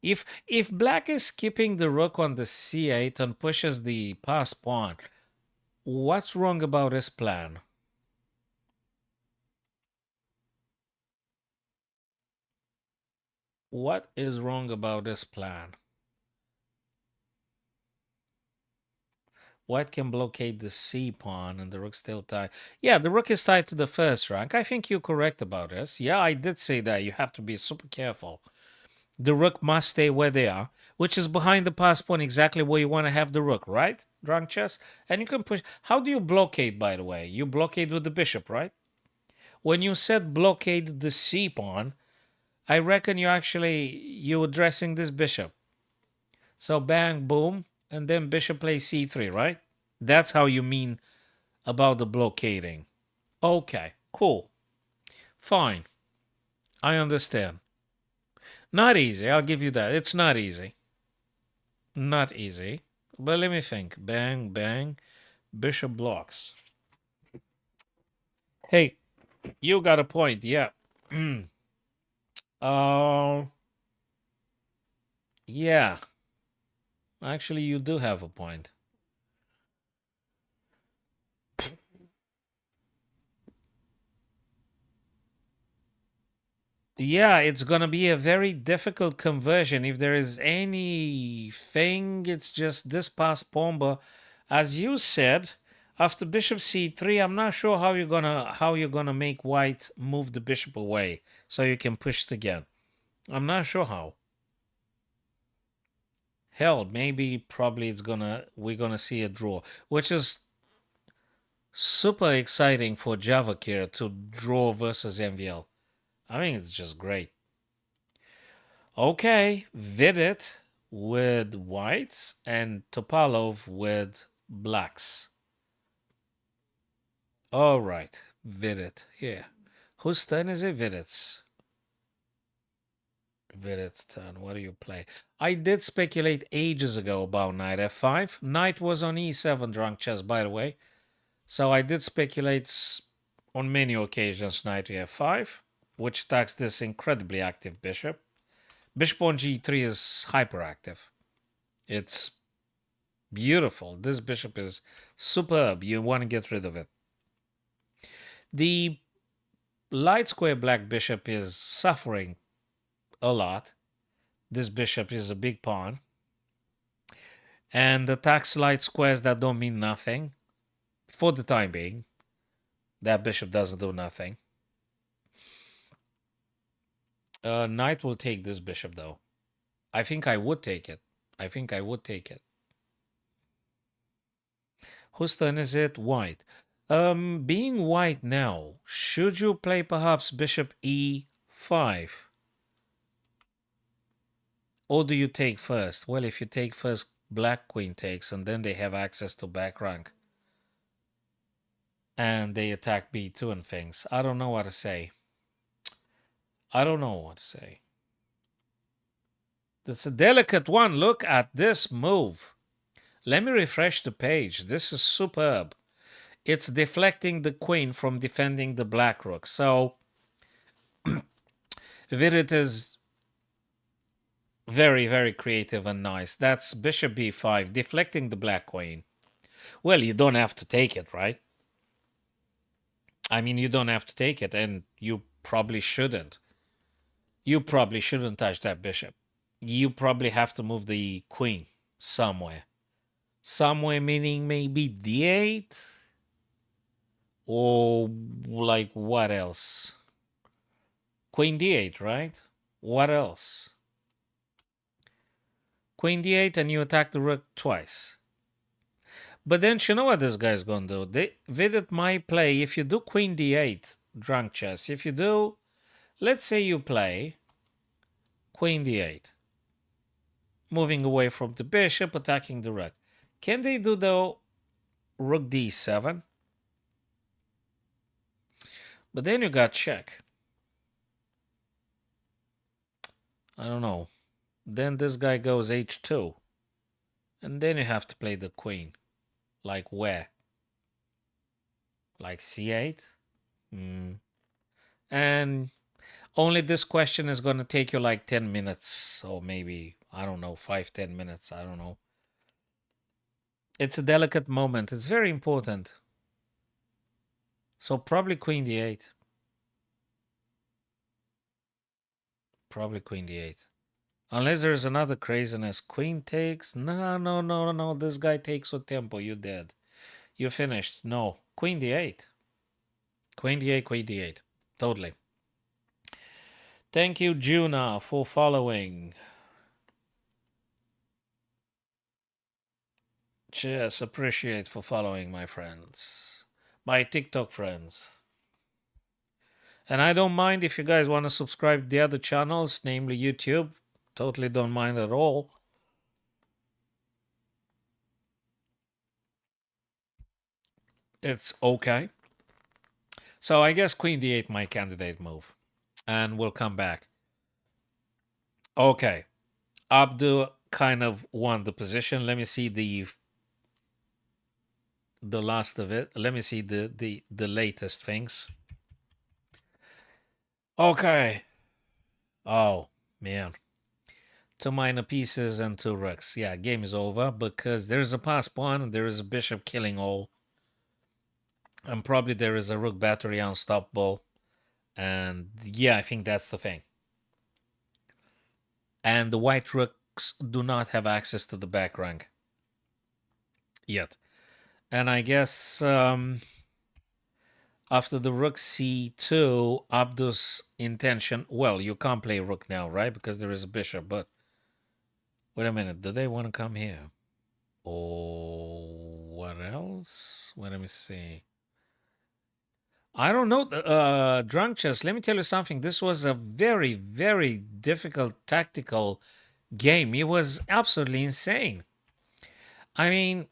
If black is keeping the rook on the c8 and pushes the pass pawn, what's wrong about this plan? What is wrong about this plan? White can blockade the c pawn and the rook still tied. Yeah, the rook is tied to the first rank. I think you're correct about this. Yeah, I did say that. You have to be super careful. The rook must stay where they are, which is behind the pass pawn, exactly where you want to have the rook, right? Drunk chess. And you can push. How do you blockade, by the way? You blockade with the bishop, right? When you said blockade the c pawn, I reckon you addressing this bishop. So bang, boom, and then bishop plays c3, right? That's how you mean about the blockading. Okay, cool. Fine. I understand. Not easy, I'll give you that. It's not easy. Not easy. But let me think. Bang, bang. Bishop blocks. Hey, you got a point, yeah. uh, yeah. Actually, you do have a point. Yeah, it's gonna be a very difficult conversion. If there is anything, it's just this pass pawn. But as you said, after bishop c3, I'm not sure how you're gonna make white move the bishop away so you can push it again. I'm not sure how. Hell, maybe probably we're gonna see a draw, which is super exciting for Javakir to draw versus MVL. I mean, it's just great. Okay, Vidit with whites and Topalov with blacks. All right, Vidit here. Whose turn is it? Vidit's. Vidit's turn. What do you play? I did speculate ages ago about knight f5. Knight was on e7 drunk chess, by the way. So I did speculate on many occasions knight to f5, which attacks this incredibly active bishop. Bishop on g3 is hyperactive. It's beautiful. This bishop is superb. You want to get rid of it. The light square black bishop is suffering a lot. This bishop is a big pawn. And attacks light squares that don't mean nothing. For the time being, that bishop doesn't do nothing. Knight will take this bishop, though. I think I would take it. I think I would take it. Whose turn is it? White. Being white now, should you play perhaps bishop e5? Or do you take first? Well, if you take first, black queen takes, and then they have access to back rank. And they attack b2 and things. I don't know what to say. I don't know what to say. It's a delicate one. Look at this move. Let me refresh the page. This is superb. It's deflecting the queen from defending the black rook. So Virit is very, very creative and nice. That's bishop b5, deflecting the black queen. Well, you don't have to take it, right? I mean, you don't have to take it, and you probably shouldn't. You probably shouldn't touch that bishop. You probably have to move the queen somewhere. Somewhere meaning maybe d8? Or like what else? Queen d8, right? What else? Queen d8 and you attack the rook twice. But then you know what this guy's gonna do? Vidit might play, if you do queen d8, drunk chess, if you do, let's say you play queen d8, moving away from the bishop, attacking the rook. Can they do though rook d7? But then you got check. I don't know. Then this guy goes h2. And then you have to play the queen. Like where? Like c8? And only this question is going to take you like 10 minutes. Or maybe, I don't know, 5-10 minutes. I don't know. It's a delicate moment. It's very important. So probably queen d8. Probably queen d8. Unless there's another craziness. Queen takes. No. This guy takes with tempo. You're dead. You're finished. No. Queen d8. Queen d8, queen d8. Totally. Thank you, Juna, for following. Cheers, appreciate for following, my friends. My TikTok friends. And I don't mind if you guys want to subscribe to the other channels, namely YouTube. Totally don't mind at all. It's okay. So I guess Queen D8 my candidate move. And we'll come back. Okay. Abdu kind of won the position. Let me see the last of it. Let me see the latest things. Okay. Oh, man. Two minor pieces and two rooks. Yeah, game is over because there's a pass pawn and there is a bishop killing all. And probably there is a rook battery unstoppable. And yeah, I think that's the thing. And the white rooks do not have access to the back rank yet. And I guess after the rook c2, Abdu's intention... Well, you can't play rook now, right? Because there is a bishop, but... Wait a minute, do they want to come here? Oh, what else? Let me see. I don't know. Drunk Chess, let me tell you something. This was a very, very difficult tactical game. It was absolutely insane. I mean,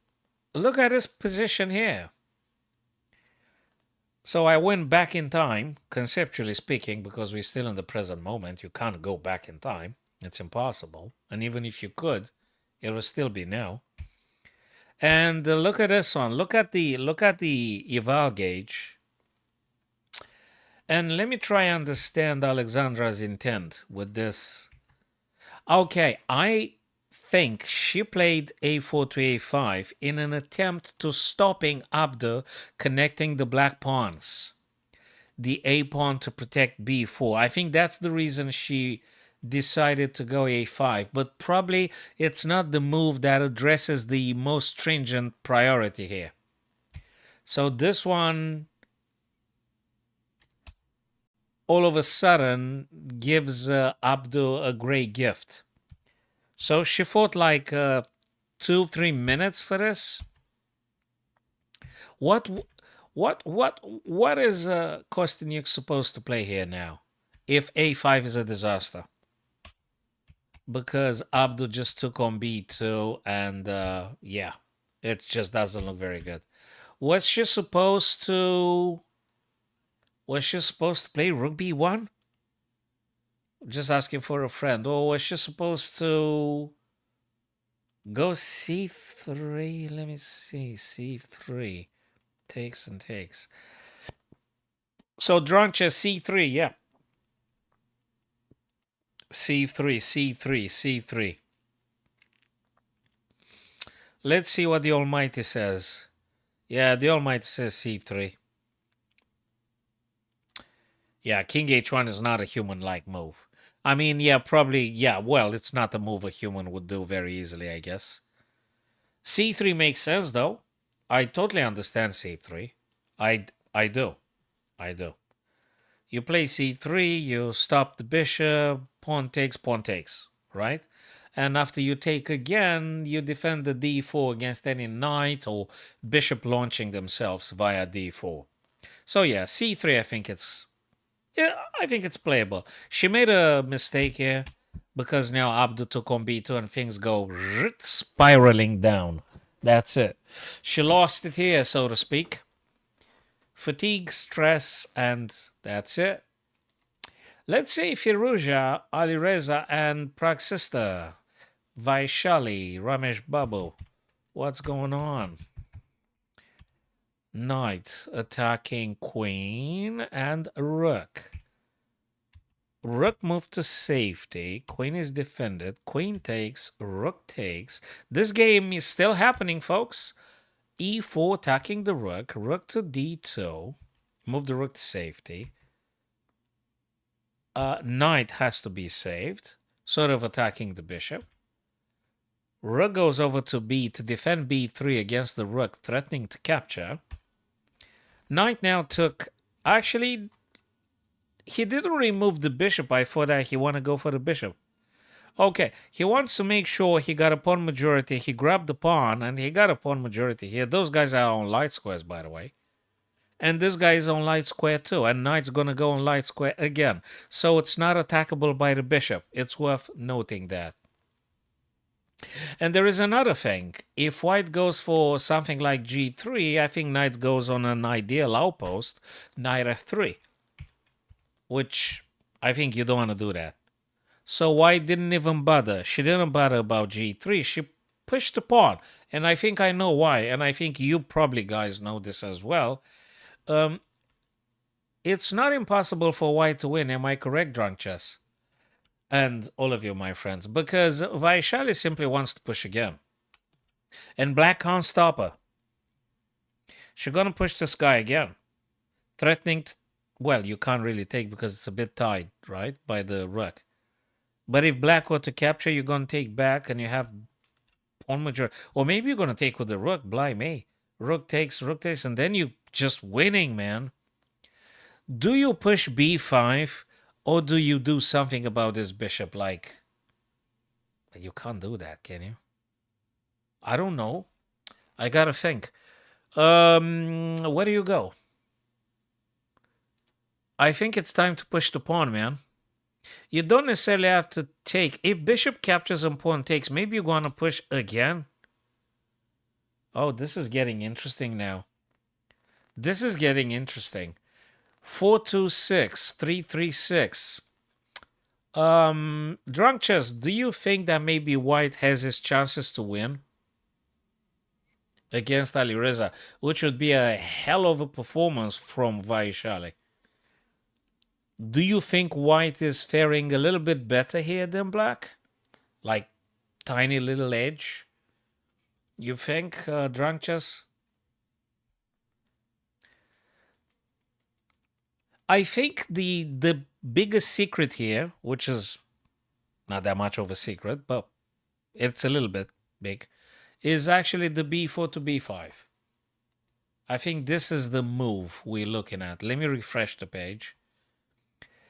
look at his position here. So I went back in time, conceptually speaking, because we're still in the present moment. You can't go back in time. It's impossible. And even if you could, it will still be now. And look at this one. Look at the eval gauge. And let me try and understand Alexandra's intent with this. Okay, I think she played a4 to a5 in an attempt to stopping Abdu connecting the black pawns. The a pawn to protect b4. I think that's the reason she decided to go a5. But probably it's not the move that addresses the most stringent priority here. So this one... all of a sudden gives Abdu a great gift. So she fought like 2-3 minutes for this. What is Kostyuk supposed to play here now? If a5 is a disaster, because Abdu just took on b2, and yeah, it just doesn't look very good. Was she supposed to? Was she supposed to play rook b1? Just asking for a friend. Or was she supposed to go c3? Let me see. c3. Takes and takes. So Drancha c3, yeah. c3, c3, c3. Let's see what the Almighty says. Yeah, the Almighty says c3. Yeah, king h1 is not a human-like move. I mean, yeah, probably, yeah, well, it's not a move a human would do very easily, I guess. c3 makes sense, though. I totally understand c3. I do. You play c3, you stop the bishop, pawn takes, right? And after you take again, you defend the d4 against any knight or bishop launching themselves via d4. So yeah, c3, I think it's playable. She made a mistake here because now Abdu took on b2 and things go spiraling down. That's it. She lost it here, so to speak. Fatigue, stress, and that's it. Let's see Firuja, Alireza, and Praxista, Vaishali, Ramesh Babu. What's going on? Knight attacking queen and rook. Rook moved to safety. Queen is defended. Queen takes. Rook takes. This game is still happening, folks. e4 attacking the rook. Rook to d2. Move the rook to safety. Knight has to be saved. Sort of attacking the bishop. Rook goes over to b to defend b3 against the rook, threatening to capture. Knight now took... Actually, he didn't remove the bishop. I thought that he want to go for the bishop. Okay, he wants to make sure he got a pawn majority. He grabbed the pawn and he got a pawn majority here. Those guys are on light squares, by the way. And this guy is on light square too. And knight's going to go on light square again. So it's not attackable by the bishop. It's worth noting that. And there is another thing. If white goes for something like g3, I think knight goes on an ideal outpost, knight f3. Which I think you don't want to do that. So white didn't even bother. She didn't bother about g3. She pushed the pawn. And I think I know why. And I think you probably guys know this as well. It's not impossible for white to win. Am I correct, Drunk Chess? And all of you, my friends. Because Vaishali simply wants to push again. And black can't stop her. She's going to push this guy again. Threatening to, well, you can't really take because it's a bit tied, right, by the rook. But if black were to capture, you're going to take back and you have pawn majority. Or maybe you're going to take with the rook. Blimey. Rook takes, and then you just winning, man. Do you push b5 or do you do something about this bishop? Like, you can't do that, can you? I don't know. I got to think. Where do you go? I think it's time to push the pawn, man. You don't necessarily have to take. If bishop captures and pawn takes, maybe you're going to push again. Oh, this is getting interesting now. This is getting interesting. 426, 336. Drunk Chess, do you think that maybe white has his chances to win against Alireza, which would be a hell of a performance from Vaishali? Do you think white is faring a little bit better here than black? Like tiny little edge? You think, Drunk Chess? I think the biggest secret here, which is not that much of a secret, but it's a little bit big, is actually the b4 to b5. I think this is the move we're looking at. Let me refresh the page.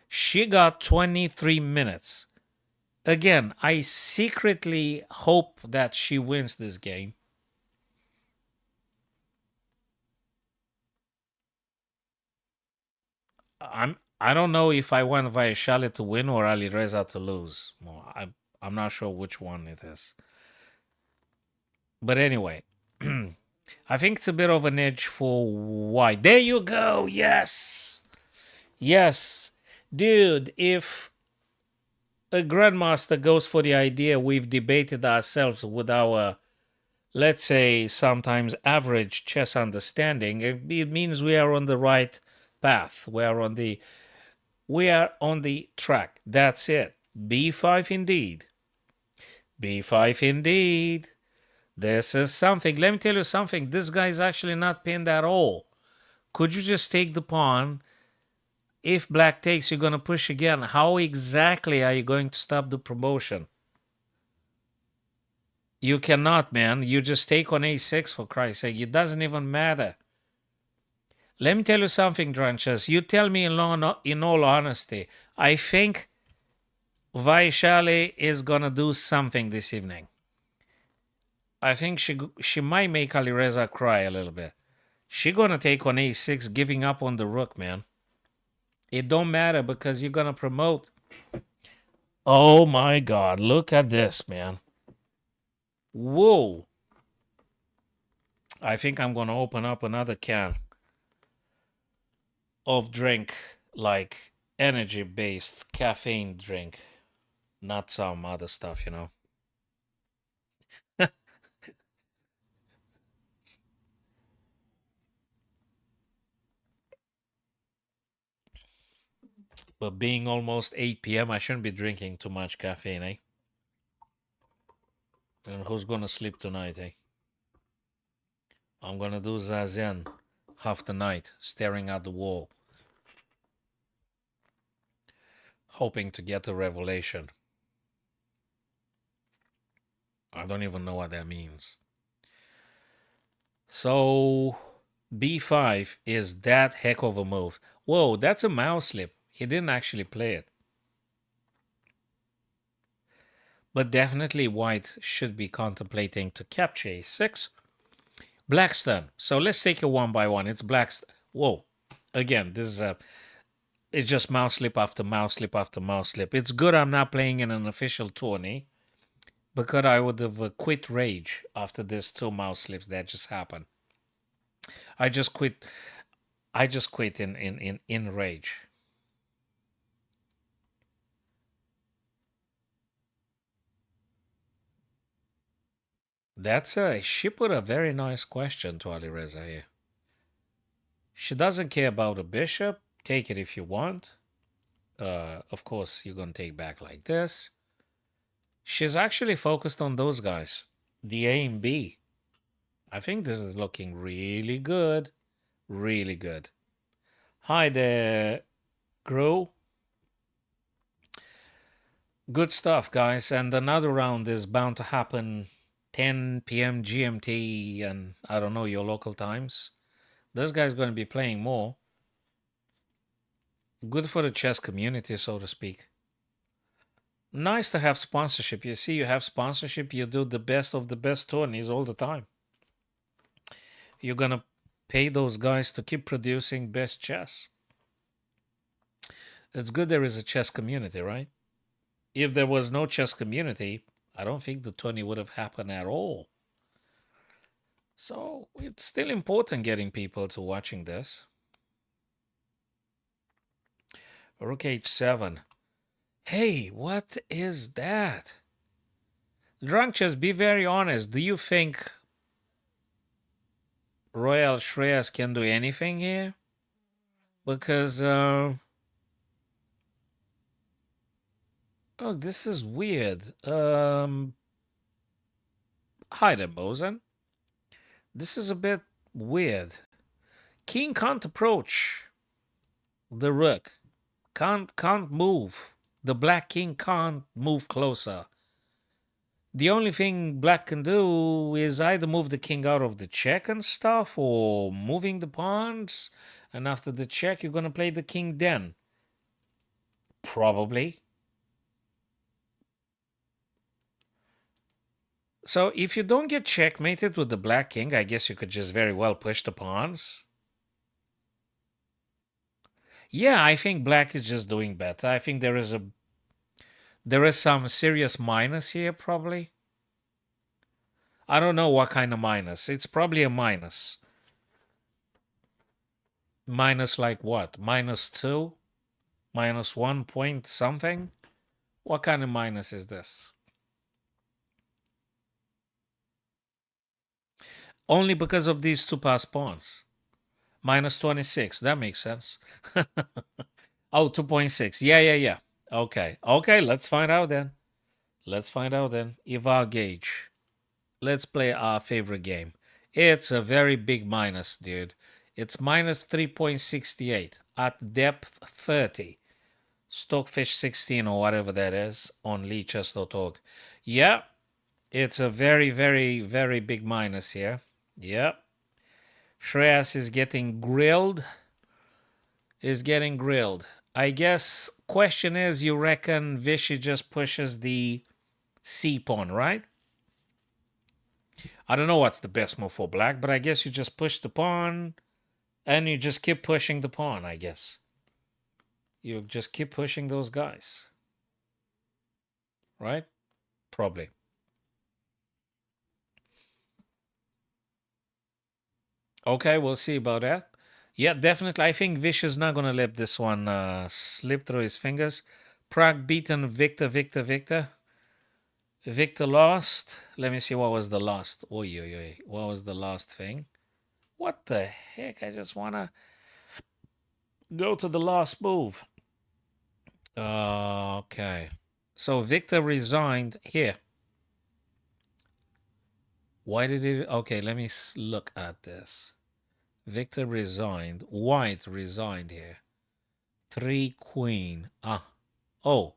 She got 23 minutes. Again, I secretly hope that she wins this game. I don't know if I want Vaishali to win or Alireza to lose. Well, I'm not sure which one it is. But anyway, I think it's a bit of an edge for white. There you go. Yes. Yes. Dude, if a grandmaster goes for the idea we've debated ourselves with our, let's say, sometimes average chess understanding, it means we are on the right path. We are on the track. That's it. b5 indeed. b5 indeed. This is something. Let me tell you something. This guy is actually not pinned at all. Could you just take the pawn? If black takes, you're going to push again. How exactly are you going to stop the promotion? You cannot, man. You just take on a6, for Christ's sake. It doesn't even matter. Let me tell you something, Dranches. You tell me in all honesty. I think Vaishali is going to do something this evening. I think she might make Alireza cry a little bit. She going to take on a6, giving up on the rook, man. It don't matter because you're going to promote. Oh, my God. Look at this, man. Whoa. I think I'm going to open up another can of drink, like energy-based caffeine drink. Not some other stuff, you know. But being almost 8 p.m., I shouldn't be drinking too much caffeine, eh? And who's going to sleep tonight, eh? I'm going to do Zazen half the night, staring at the wall, hoping to get a revelation. I don't even know what that means. So, b5 is that heck of a move. Whoa, that's a mouse slip. He didn't actually play it. But definitely white should be contemplating to capture a6. Blackstone. So let's take it one by one. It's Blackstone. Whoa. Again, this is a. It's just mouse slip after mouse slip after mouse slip. It's good I'm not playing in an official tourney because I would have quit rage after this two mouse slips that just happened. I just quit. I just quit in rage. She put a very nice question to Ali Reza here. She doesn't care about a bishop. Take it if you want. Of course, you're going to take back like this. She's actually focused on those guys, the A and B. I think this is looking really good. Really good. Hi there, Grow. Good stuff, guys. And another round is bound to happen 10 p.m. GMT and I don't know your local times. This guy's going to be playing more. Good for the chess community, so to speak. Nice to have sponsorship. You see, you have sponsorship, you do the best of the best tourneys all the time. You're going to pay those guys to keep producing best chess. It's good there is a chess community, right? If there was no chess community, I don't think the tourney would have happened at all. So it's still important getting people to watching this. Rook h7. Hey, what is that? Drunk Chess, be very honest. Do you think Royal Shreyas can do anything here? Because, oh, this is weird. Hi there, Bozen. This is a bit weird. King can't approach the rook. Can't move. The black king can't move closer. The only thing black can do is either move the king out of the check and stuff or moving the pawns. And after the check, you're going to play the king then. Probably. So if you don't get checkmated with the black king, I guess you could just very well push the pawns. Yeah, I think black is just doing better. I think there is some serious minus here, probably. I don't know what kind of minus. It's probably a minus. Minus like what? -2? -1 point something? What kind of minus is this? Only because of these two pass pawns. -26. That makes sense. Oh, 2.6. Yeah. Okay, let's find out then. Eval gauge. Let's play our favorite game. It's a very big minus, dude. It's -3.68 at depth 30. Stockfish 16 or whatever that is on leechess.org. Yeah, it's a very, very, very big minus here. Yeah. Shreyas is getting grilled. I guess question is, you reckon Vishy just pushes the C pawn, right? I don't know what's the best move for black, but I guess you just push the pawn and you just keep pushing the pawn, I guess. You just keep pushing those guys. Right? Probably. Okay, we'll see about that. Yeah, definitely. I think Vish is not going to let this one slip through his fingers. Prague beaten Victor. Victor lost. Let me see what was the last. Oy. What was the last thing? What the heck? I just want to go to the last move. Okay. So Victor resigned here. Why did it? Okay, let me look at this. Victor resigned. White resigned here. 3 queen. Oh.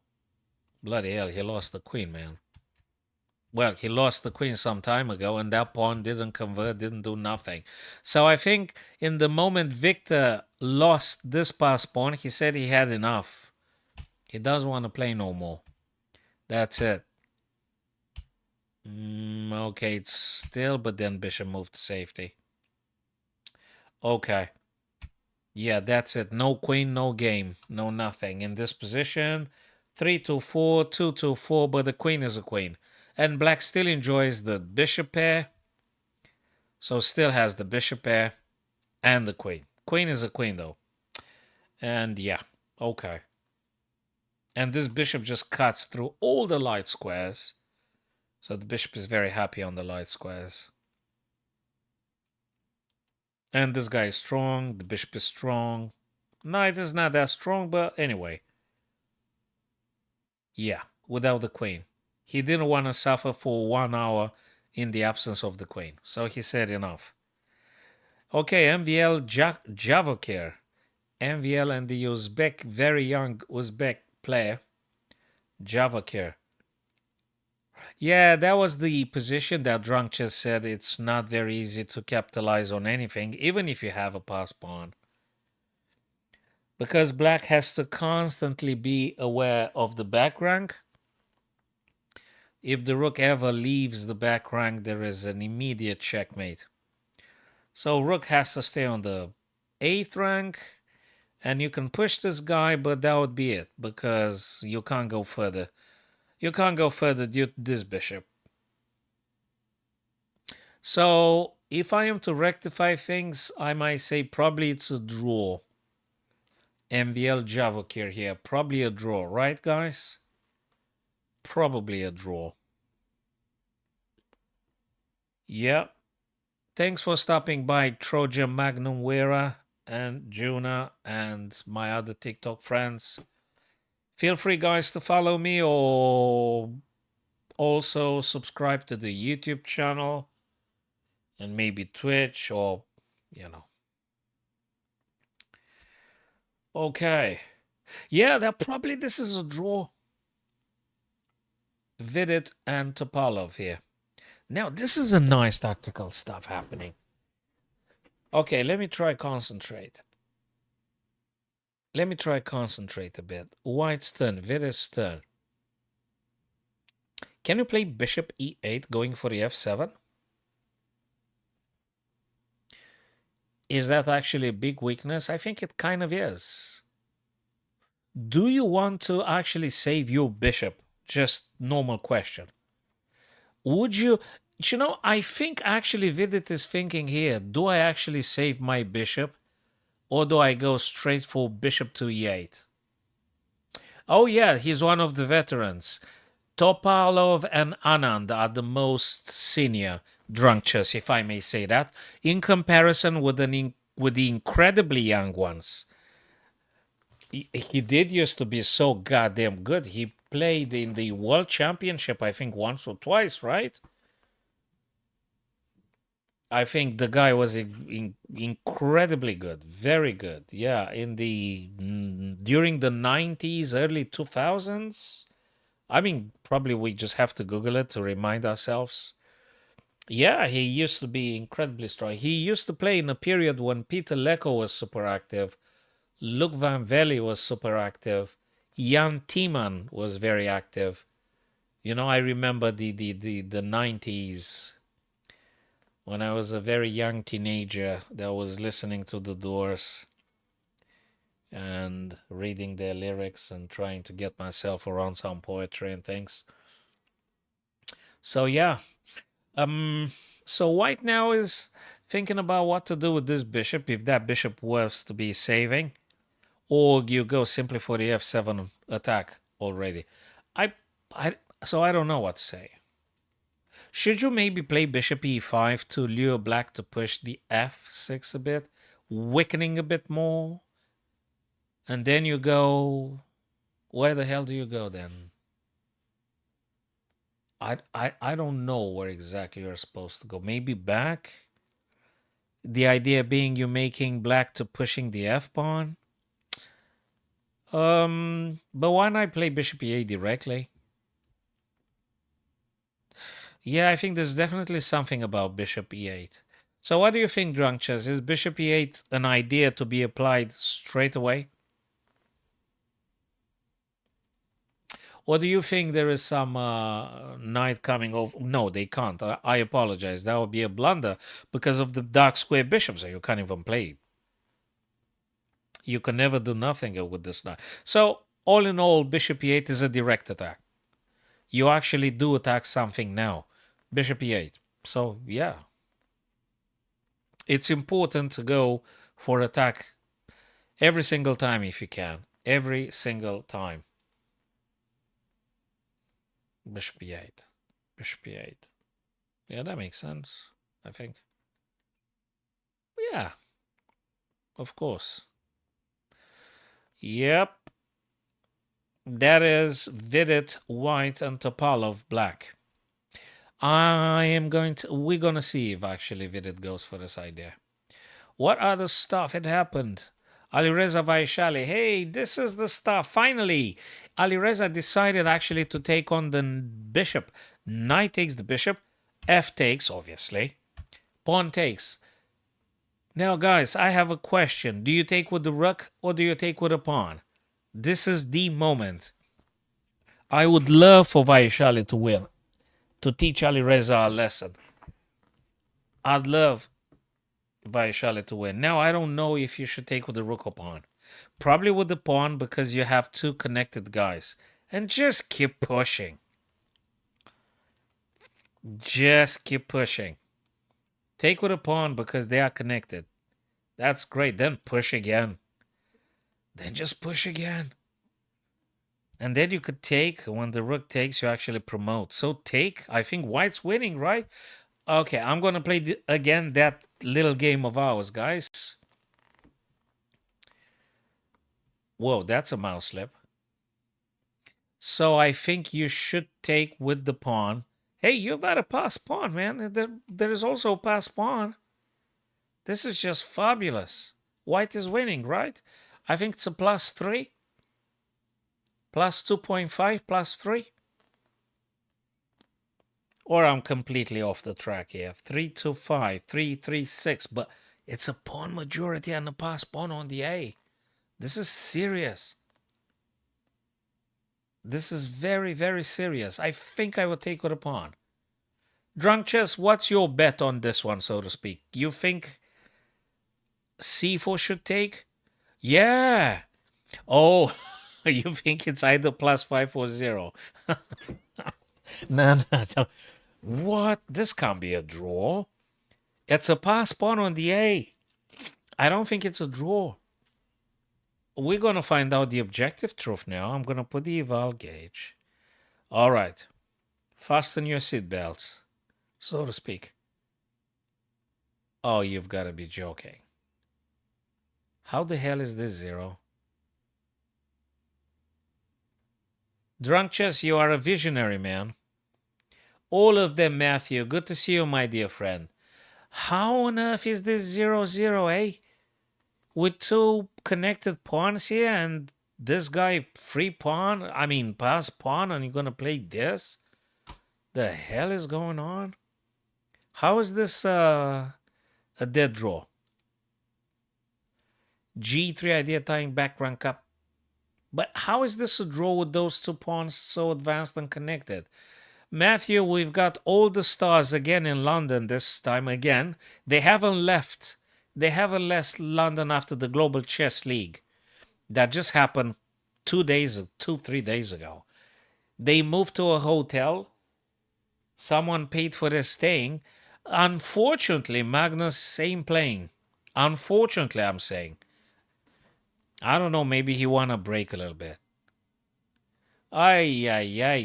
Bloody hell, he lost the queen, man. Well, he lost the queen some time ago, and that pawn didn't convert, didn't do nothing. So I think in the moment Victor lost this pass pawn, he said he had enough. He doesn't want to play no more. That's it. Okay, it's still, but then bishop moved to safety. Okay. Yeah, that's it. No queen, no game, no nothing. In this position, 3-4, 2-4, but the queen is a queen. And black still enjoys the bishop pair, so still has the bishop pair and the queen. Queen is a queen, though. And yeah, okay. And this bishop just cuts through all the light squares. So the bishop is very happy on the light squares. And this guy is strong. The bishop is strong. Knight is not that strong, but anyway. Yeah, without the queen. He didn't want to suffer for 1 hour in the absence of the queen. So he said enough. Okay, MVL Javokir. MVL and the Uzbek, very young Uzbek player, Javokir. Yeah, that was the position that Drunk just said it's not very easy to capitalize on anything, even if you have a pass pawn. Because black has to constantly be aware of the back rank. If the rook ever leaves the back rank, there is an immediate checkmate. So rook has to stay on the 8th rank, and you can push this guy, but that would be it, because you can't go further. You can't go further due to this bishop. So if I am to rectify things, I might say probably it's a draw. MVL Javokir here, probably a draw, right guys? Probably a draw. Yeah. Thanks for stopping by, Troja Magnum Wera and Juna and my other TikTok friends. Feel free, guys, to follow me or also subscribe to the YouTube channel and maybe Twitch or, you know. Okay. Yeah, that probably this is a draw. Vidit and Topalov here. Now, this is a nice tactical stuff happening. Okay, let me try concentrate. Let me try concentrate a bit. White's turn, Vidit's turn. Can you play bishop e8 going for the f7? Is that actually a big weakness? I think it kind of is. Do you want to actually save your bishop? Just normal question. Would you... You know, I think actually Vidit is thinking here, do I actually save my bishop? Or do I go straight for bishop to e8? Oh yeah, he's one of the veterans. Topalov and Anand are the most senior drunk chess, if I may say that, in comparison with with the incredibly young ones. He did used to be so goddamn good. He played in the World Championship, I think, once or twice, right? I think the guy was incredibly good, very good. Yeah, in the during the 90s, early 2000s. I mean, probably we just have to Google it to remind ourselves. Yeah, he used to be incredibly strong. He used to play in a period when Peter Lecco was super active, Luc Van Velle was super active, Jan Tiemann was very active. You know, I remember the 90s when I was a very young teenager that was listening to The Doors and reading their lyrics and trying to get myself around some poetry and things. So yeah, so white now is thinking about what to do with this bishop if that bishop was to be saving, or you go simply for the f7 attack already. I so I don't know what to say. Should you maybe play bishop e5 to lure black to push the f6 a bit, weakening a bit more? And then you go... Where the hell do you go then? I don't know where exactly you're supposed to go. Maybe back? The idea being you making black to pushing the f-pawn? But why not play bishop e8 directly? Yeah, I think there's definitely something about bishop e8. So what do you think, Drunk Chess? Is bishop e8 an idea to be applied straight away? Or do you think there is some knight coming over? No, they can't. I apologize. That would be a blunder because of the dark square bishops. So you can't even play. You can never do nothing with this knight. So all in all, bishop e8 is a direct attack. You actually do attack something now. Bishop e8. So yeah, it's important to go for attack every single time if you can. Every single time. Bishop e8. Bishop e8. Yeah, that makes sense, I think. Yeah, of course. Yep. That is Vidit white and Topalov black. We're gonna see if actually Vidit goes for this idea. What other stuff had happened? Alireza Vaishali, hey, this is the stuff. Finally, Alireza decided actually to take on the bishop. Knight takes the bishop. F takes, obviously. Pawn takes. Now, guys, I have a question. Do you take with the rook or do you take with a pawn? This is the moment. I would love for Vaishali to win, to teach Alireza a lesson. I'd love Vaishali to win. Now, I don't know if you should take with the rook or pawn. Probably with the pawn because you have two connected guys. And just keep pushing. Just keep pushing. Take with a pawn because they are connected. That's great. Then push again. Then just push again. And then you could take, when the rook takes, you actually promote. So take, I think white's winning, right? Okay, I'm going to play again that little game of ours, guys. Whoa, that's a mouse slip. So I think you should take with the pawn. Hey, you got a pass pawn, man. There is also a pass pawn. This is just fabulous. White is winning, right? I think it's a +3. Plus 2.5, +3. Or I'm completely off the track here. 3-2-5, 3-3-6. But it's a pawn majority and a pass pawn on the A. This is serious. This is very, very serious. I think I would take with a pawn. Drunk Chess, what's your bet on this one, so to speak? You think C4 should take? Yeah. Oh, you think it's either +5 or 0? No, no, no. What? This can't be a draw. It's a pass pawn on the A. I don't think it's a draw. We're going to find out the objective truth now. I'm going to put the eval gauge. All right. Fasten your seatbelts, so to speak. Oh, you've got to be joking. How the hell is this 0? Drunk Chess, you are a visionary, man. All of them, Matthew. Good to see you, my dear friend. How on earth is this 0-0, eh? With two connected pawns here and this guy free pawn, pass pawn, and you're going to play this? The hell is going on? How is this a dead draw? G3 idea tying back rank up. But how is this a draw with those two pawns so advanced and connected? Matthew, we've got all the stars again in London this time again. They haven't left. They haven't left London after the Global Chess League. That just happened 3 days ago. They moved to a hotel. Someone paid for their staying. Unfortunately, Magnus ain't playing. Unfortunately, I'm saying. I don't know, maybe he want to break a little bit. Ay,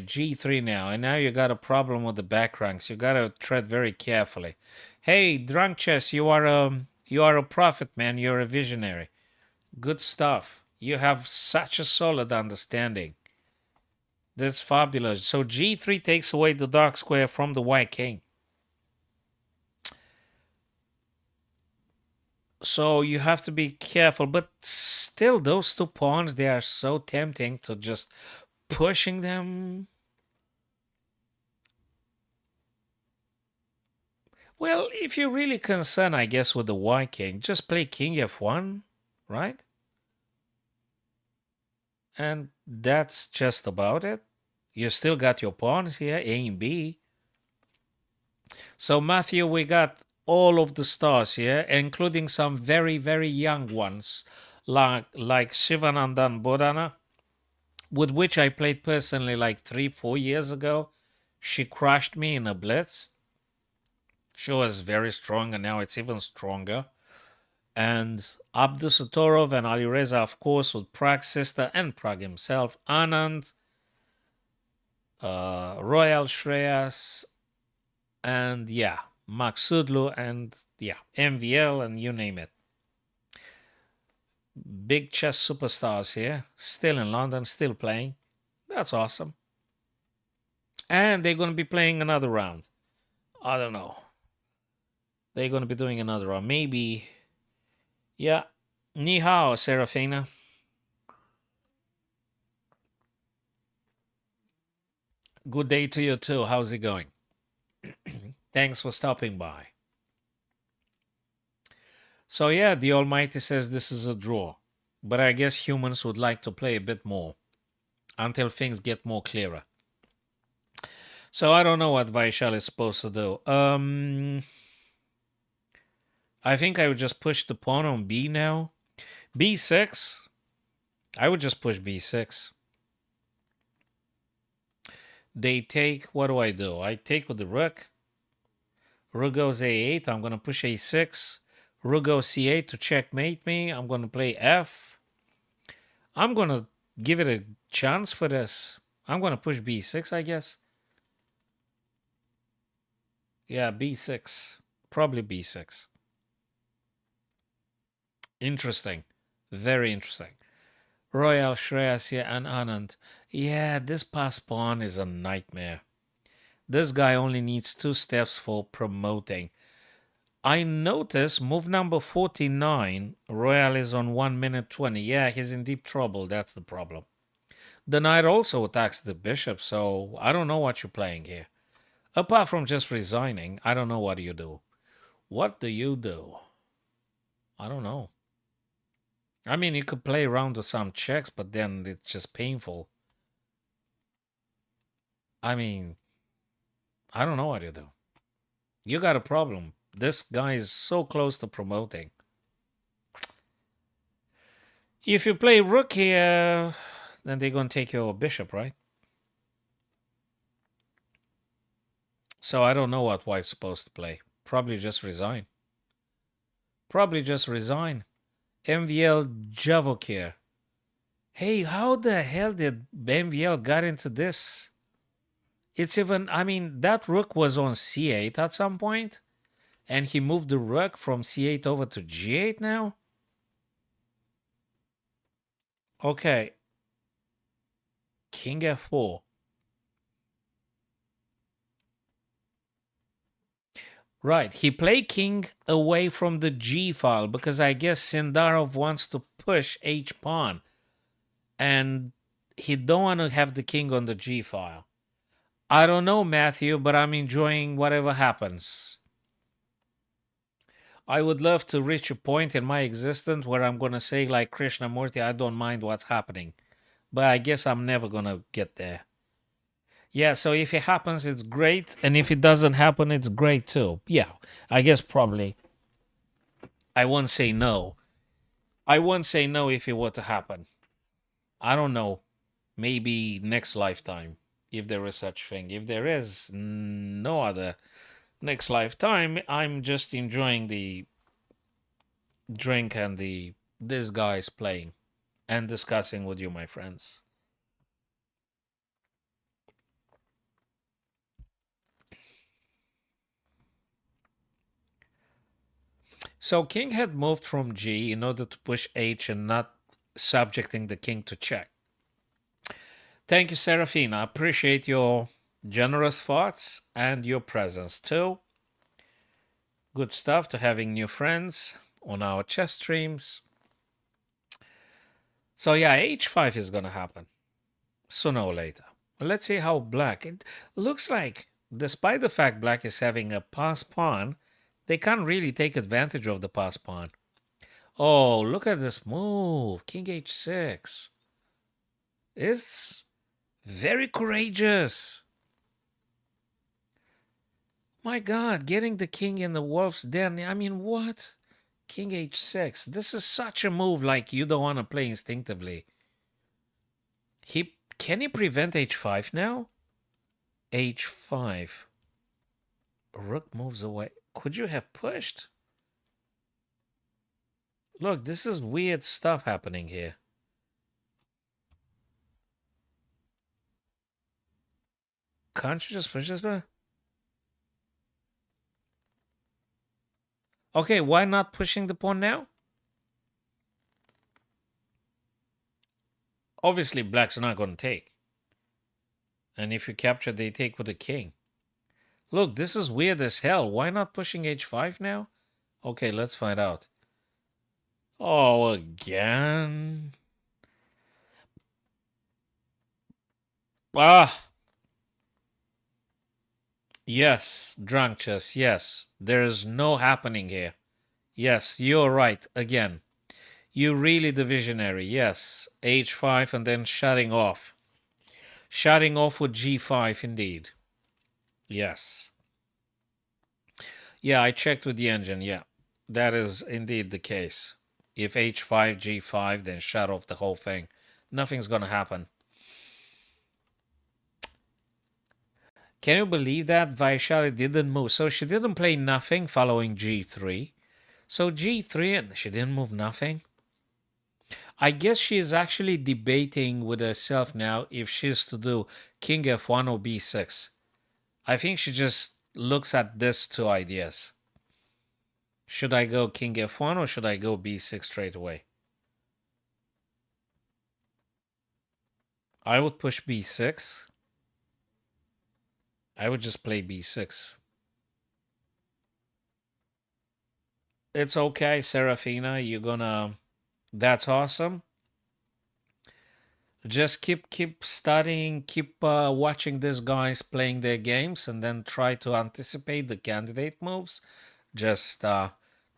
G3 now. And now you got a problem with the back ranks. You got to tread very carefully. Hey, Drunk Chess, you are a prophet, man. You're a visionary. Good stuff. You have such a solid understanding. That's fabulous. So G3 takes away the dark square from the white king. So you have to be careful. But still, those two pawns, they are so tempting to just pushing them. Well, if you're really concerned, I guess, with the white king, just play king f1, right? And that's just about it. You still got your pawns here, A and B. So, Matthew, we got all of the stars here, including some very, very young ones, like Shivanandan Bodhana, with which I played personally like 3, 4 years ago. She crushed me in a blitz. She was very strong, and now it's even stronger. And Abdusatorov and Alireza, of course, with Prague's sister and Prague himself, Anand, Royal Shreyas, and yeah, Maksudlu, and yeah, MVL, and you name it. Big chess superstars here, still in London, still playing. That's awesome. And they're going to be playing another round. I don't know. They're going to be doing another round. Maybe. Yeah. Ni hao, Serafina. Good day to you too. How's it going? Thanks for stopping by. So, yeah, the Almighty says this is a draw. But I guess humans would like to play a bit more until things get more clearer. So, I don't know what Vaishal is supposed to do. I think I would just push the pawn on B now. B6. I would just push B6. They take. What do? I take with the rook. Rook goes A8. I'm going to push A6. Rook goes C8 to checkmate me. I'm going to play F. I'm going to give it a chance for this. I'm going to push B6, I guess. Yeah, B6. Probably B6. Interesting. Very interesting. Royal Shreyas here and Anand. Yeah, this pass pawn is a nightmare. This guy only needs 2 steps for promoting. I notice move number 49, Royal is on 1 minute 20. Yeah, he's in deep trouble. That's the problem. The knight also attacks the bishop, so I don't know what you're playing here. Apart from just resigning, I don't know what you do. What do you do? I don't know. I mean, you could play around with some checks, but then it's just painful. I mean, I don't know what you do. You got a problem. This guy is so close to promoting. If you play rook here, then they're going to take your bishop, right? So I don't know what white's supposed to play. Probably just resign. Probably just resign. MVL Javokir. Hey, how the hell did MVL got into this? It's even, I mean, that rook was on C8 at some point, and he moved the rook from C8 over to G8 now? Okay. King F4. Right, he played king away from the G file because I guess Sindarov wants to push H pawn. And he don't want to have the king on the G file. I don't know, Matthew, but I'm enjoying whatever happens. I would love to reach a point in my existence where I'm going to say, like Krishnamurti, I don't mind what's happening. But I guess I'm never going to get there. Yeah, so if it happens, it's great. And if it doesn't happen, it's great too. Yeah, I guess probably. I won't say no. I won't say no if it were to happen. I don't know. Maybe next lifetime, if there is such thing. If there is no other next lifetime, I'm just enjoying the drink and this guy's playing and discussing with you, my friends. So king had moved from G in order to push H and not subjecting the king to check. Thank you, Serafina. I appreciate your generous thoughts and your presence too. Good stuff to having new friends on our chess streams. So yeah, H5 is going to happen sooner or later. Well, let's see how black. It looks like, despite the fact black is having a pass pawn, They can't really take advantage of the pass pawn. Oh, look at this move. King h6. It's very courageous. My God, getting the king in the wolf's den. I mean, what? King h6. This is such a move like you don't want to play instinctively. Can he prevent h5 now? h5. Rook moves away. Could you have pushed? Look, this is weird stuff happening here. Can't you just push this back? Okay, why not pushing the pawn now? Obviously, black's not going to take. And if you capture, they take with the king. Look, this is weird as hell. Why not pushing h5 now? Okay, let's find out. Oh, again? Ah! Yes, drunk chess, yes. There is no happening here. Yes, you're right, again. You really the visionary, yes. h5 and then shutting off. Shutting off with g5, indeed. Yes. Yeah, I checked with the engine, yeah. That is indeed the case. If h5, g5, then shut off the whole thing. Nothing's gonna happen. Can you believe that Vaishali didn't move? So she didn't play nothing following g3. So g3 and she didn't move nothing. I guess she is actually debating with herself now if she's to do king f1 or b6. I think she just looks at these two ideas. Should I go king f1 or should I go b6 straight away? I would push b6. I would just play b6. It's okay, Serafina. You're gonna. That's awesome. Just keep studying, keep watching these guys playing their games, and then try to anticipate the candidate moves. Just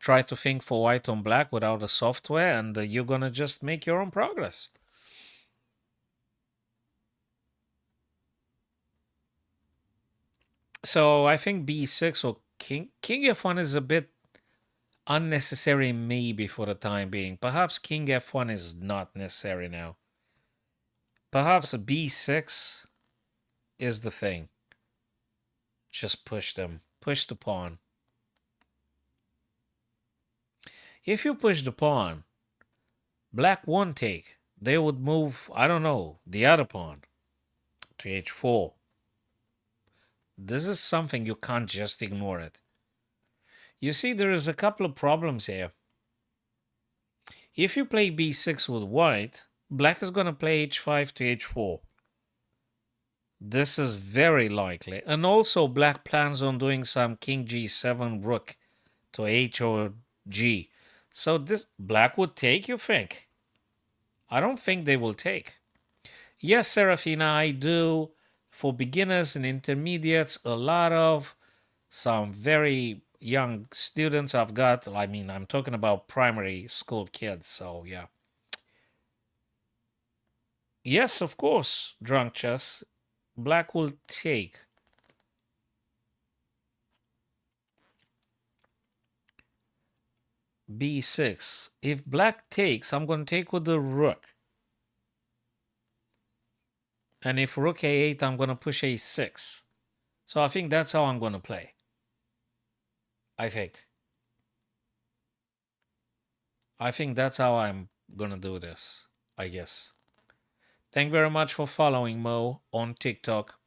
try to think for white on black without the software, and you're gonna just make your own progress. So I think b6 or king f1 is a bit unnecessary maybe for the time being. Perhaps king f1 is not necessary now. Perhaps b6 is the thing. Just push them. Push the pawn. If you push the pawn, black won't take. They would move, I don't know, the other pawn to h4. This is something you can't just ignore it. You see, there is a couple of problems here. If you play b6 with white, black is going to play h5 to h4. This is very likely. And also black plans on doing some king g7 rook to h or g. So this black would take, you think? I don't think they will take. Yes, Serafina, I do. For beginners and intermediates, a lot of some very young students I've got. I mean, I'm talking about primary school kids, so yeah. Yes, of course, drunk chess. Black will take. b6. If black takes, I'm going to take with the rook. And if rook a8, I'm going to push a6. So I think that's how I'm going to play. I think. I think that's how I'm going to do this, I guess. Thank you very much for following Mo on TikTok.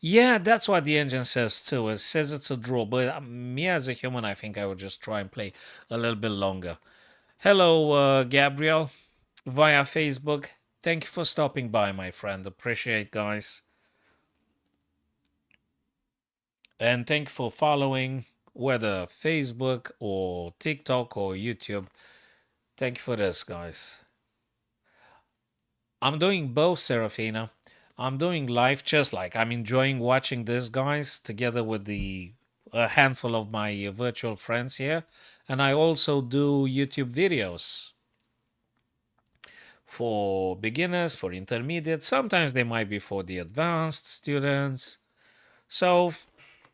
Yeah, that's what the engine says too. It says it's a draw, but me as a human, I think I would just try and play a little bit longer. Hello, Gabriel, via Facebook. Thank you for stopping by, my friend. Appreciate, guys. And thank you for following, whether Facebook or TikTok or YouTube. Thank you for this, guys. I'm doing both, Serafina. I'm doing live chess. Like I'm enjoying watching these guys together with the a handful of my virtual friends here, and I also do YouTube videos for beginners, for intermediate. Sometimes they might be for the advanced students. So,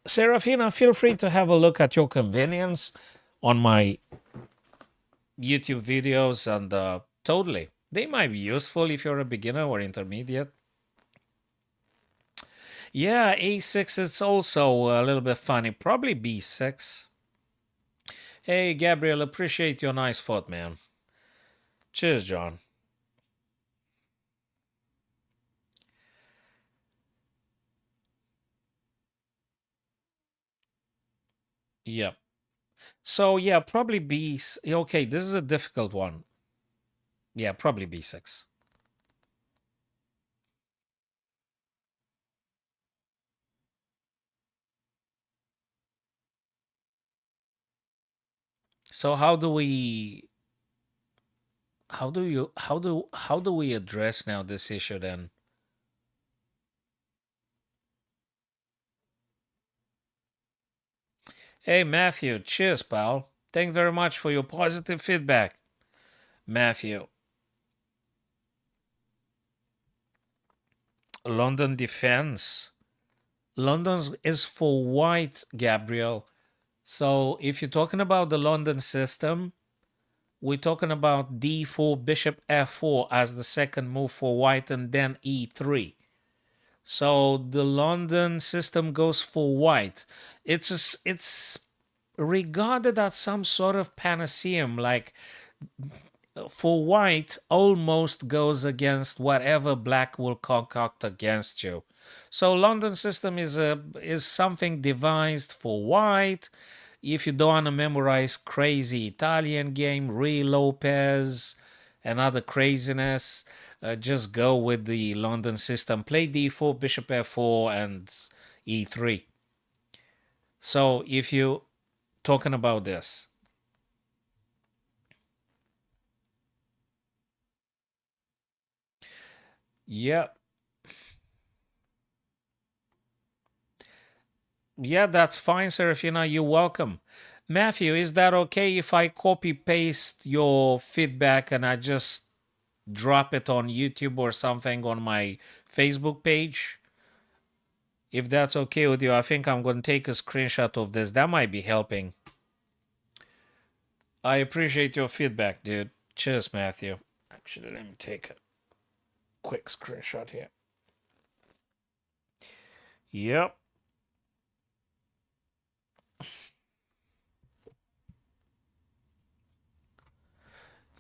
Serafina, feel free to have a look at your convenience on my YouTube videos, and totally, they might be useful if you're a beginner or intermediate. Yeah, A6 is also a little bit funny. Probably B6. Hey, Gabriel, appreciate your nice thought, man. Cheers, John. Yep. So, yeah, probably B. Okay, this is a difficult one. Yeah, probably B6. So, how do we address now this issue then? Hey, Matthew, cheers, pal. Thank you very much for your positive feedback, Matthew. London defense. London is for white, Gabriel. So if you're talking about the London system, we're talking about d4, bishop f4 as the second move for white, and then e3. So the London system goes for white. It's regarded as some sort of panacea, like for white almost goes against whatever black will concoct against you. So London system is something devised for white. If you don't want to memorize crazy Italian game, Re Lopez, and other craziness, just go with the London system. Play d4, bishop f4, and e3. So if you talking about this, yeah, yeah, that's fine, Serafina. You're welcome. Matthew, is that okay if I copy paste your feedback and I just drop it on YouTube or something on my Facebook page? If that's okay with you, I think I'm going to take a screenshot of this. That might be helping. I appreciate your feedback, dude. Cheers, Matthew. Actually, let me take a quick screenshot here. Yep.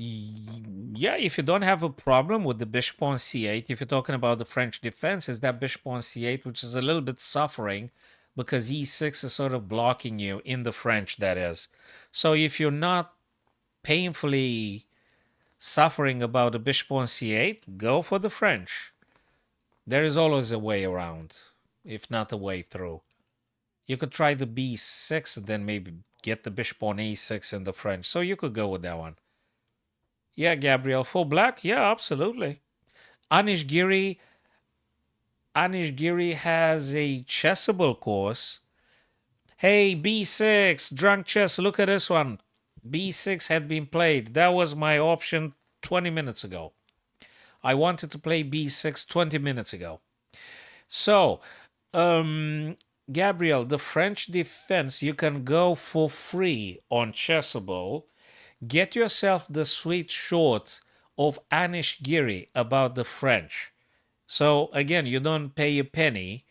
Yeah, if you don't have a problem with the bishop on c8, if you're talking about the French defense, is that bishop on c8, which is a little bit suffering because e6 is sort of blocking you in the French, that is. So if you're not painfully suffering about the bishop on c8, go for the French. There is always a way around, if not a way through. You could try the b6 and then maybe get the bishop on a6 in the French. So you could go with that one. Yeah, Gabriel, full black? Yeah, absolutely. Anish Giri, Anish Giri has a chessable course. Hey, b6, drunk chess, look at this one. b6 had been played. That was my option 20 minutes ago. I wanted to play b6 20 minutes ago. So, Gabriel, the French defense, you can go for free on Chessable. Get yourself the sweet short of Anish Giri about the French. So, again, you don't pay a penny.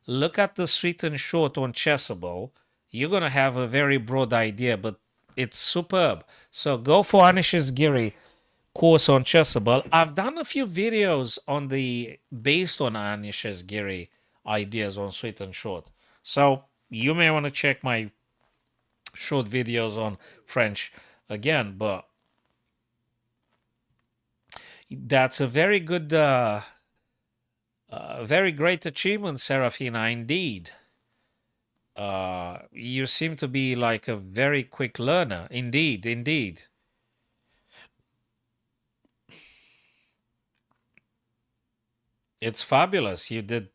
Look at the sweet and short on Chessable. You're going to have a very broad idea, but it's superb. So, go for Anish Giri course on Chessable. I've done a few videos on the based on Anish's Giri ideas on Sweet and Short. So you may want to check my short videos on French again, but that's a very good, very great achievement, Serafina, indeed. You seem to be like a very quick learner. Indeed, indeed. It's fabulous. You did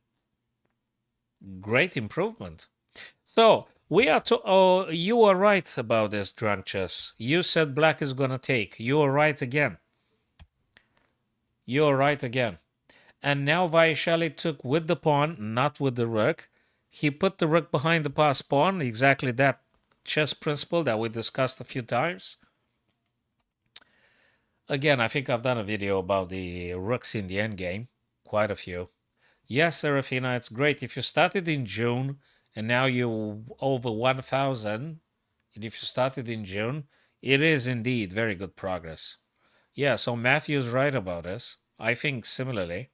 great improvement. So, We are to. Oh, you are right about this, Drunk Chess. You said black is gonna take. You are right again. You are right again. And now Vaishali took with the pawn, not with the rook. He put the rook behind the passed pawn, exactly that chess principle that we discussed a few times. Again, I think I've done a video about the rooks in the endgame, quite a few. Yes, Serafina, it's great. If you started in June and now you over 1,000, and if you started in June, it is indeed very good progress. Yeah, so Matthew's right about this. I think similarly.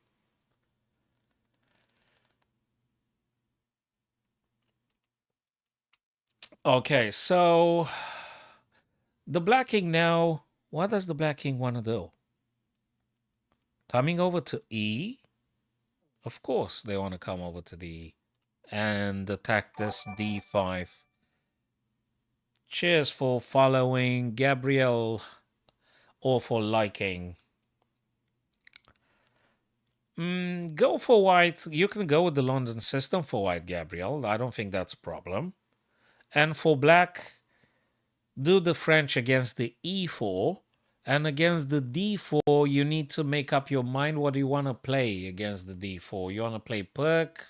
Okay, so the Black King now, what does the Black King want to do? Coming over to E? Of course, they want to come over to the E and attack this D5. Cheers for following, Gabriel, or for liking. Go for white. You can go with the London system for white, Gabriel. I don't think that's a problem. And for black, do the French against the E4. And against the D4, you need to make up your mind what do you want to play against the D4. You want to play Perk?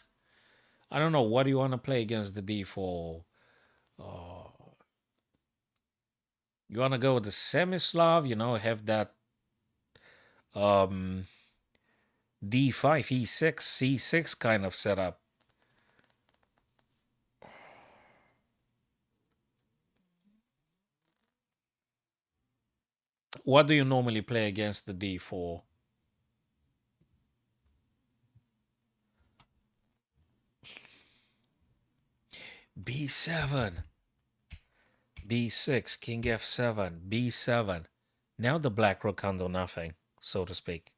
I don't know. What do you want to play against the D4? You want to go with the Semislav, have that D5, E6, C6 kind of setup. What do you normally play against the D4? B7, B6, King F7, B7. Now the black rook can't do nothing, so to speak.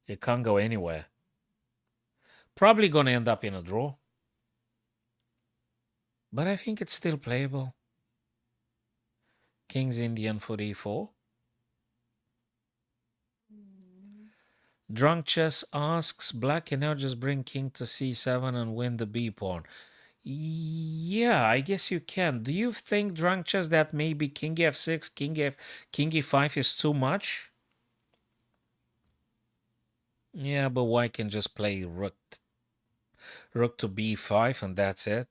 It can't go anywhere. Probably going to end up in a draw. But I think it's still playable. King's Indian for D4. Drunk Chess asks, black can now just bring king to C7 and win the B pawn. Yeah, I guess you can. Do you think, Drunk Chess, that maybe king F6, king E5 is too much? Yeah, but white can just play rook to B5 and that's it.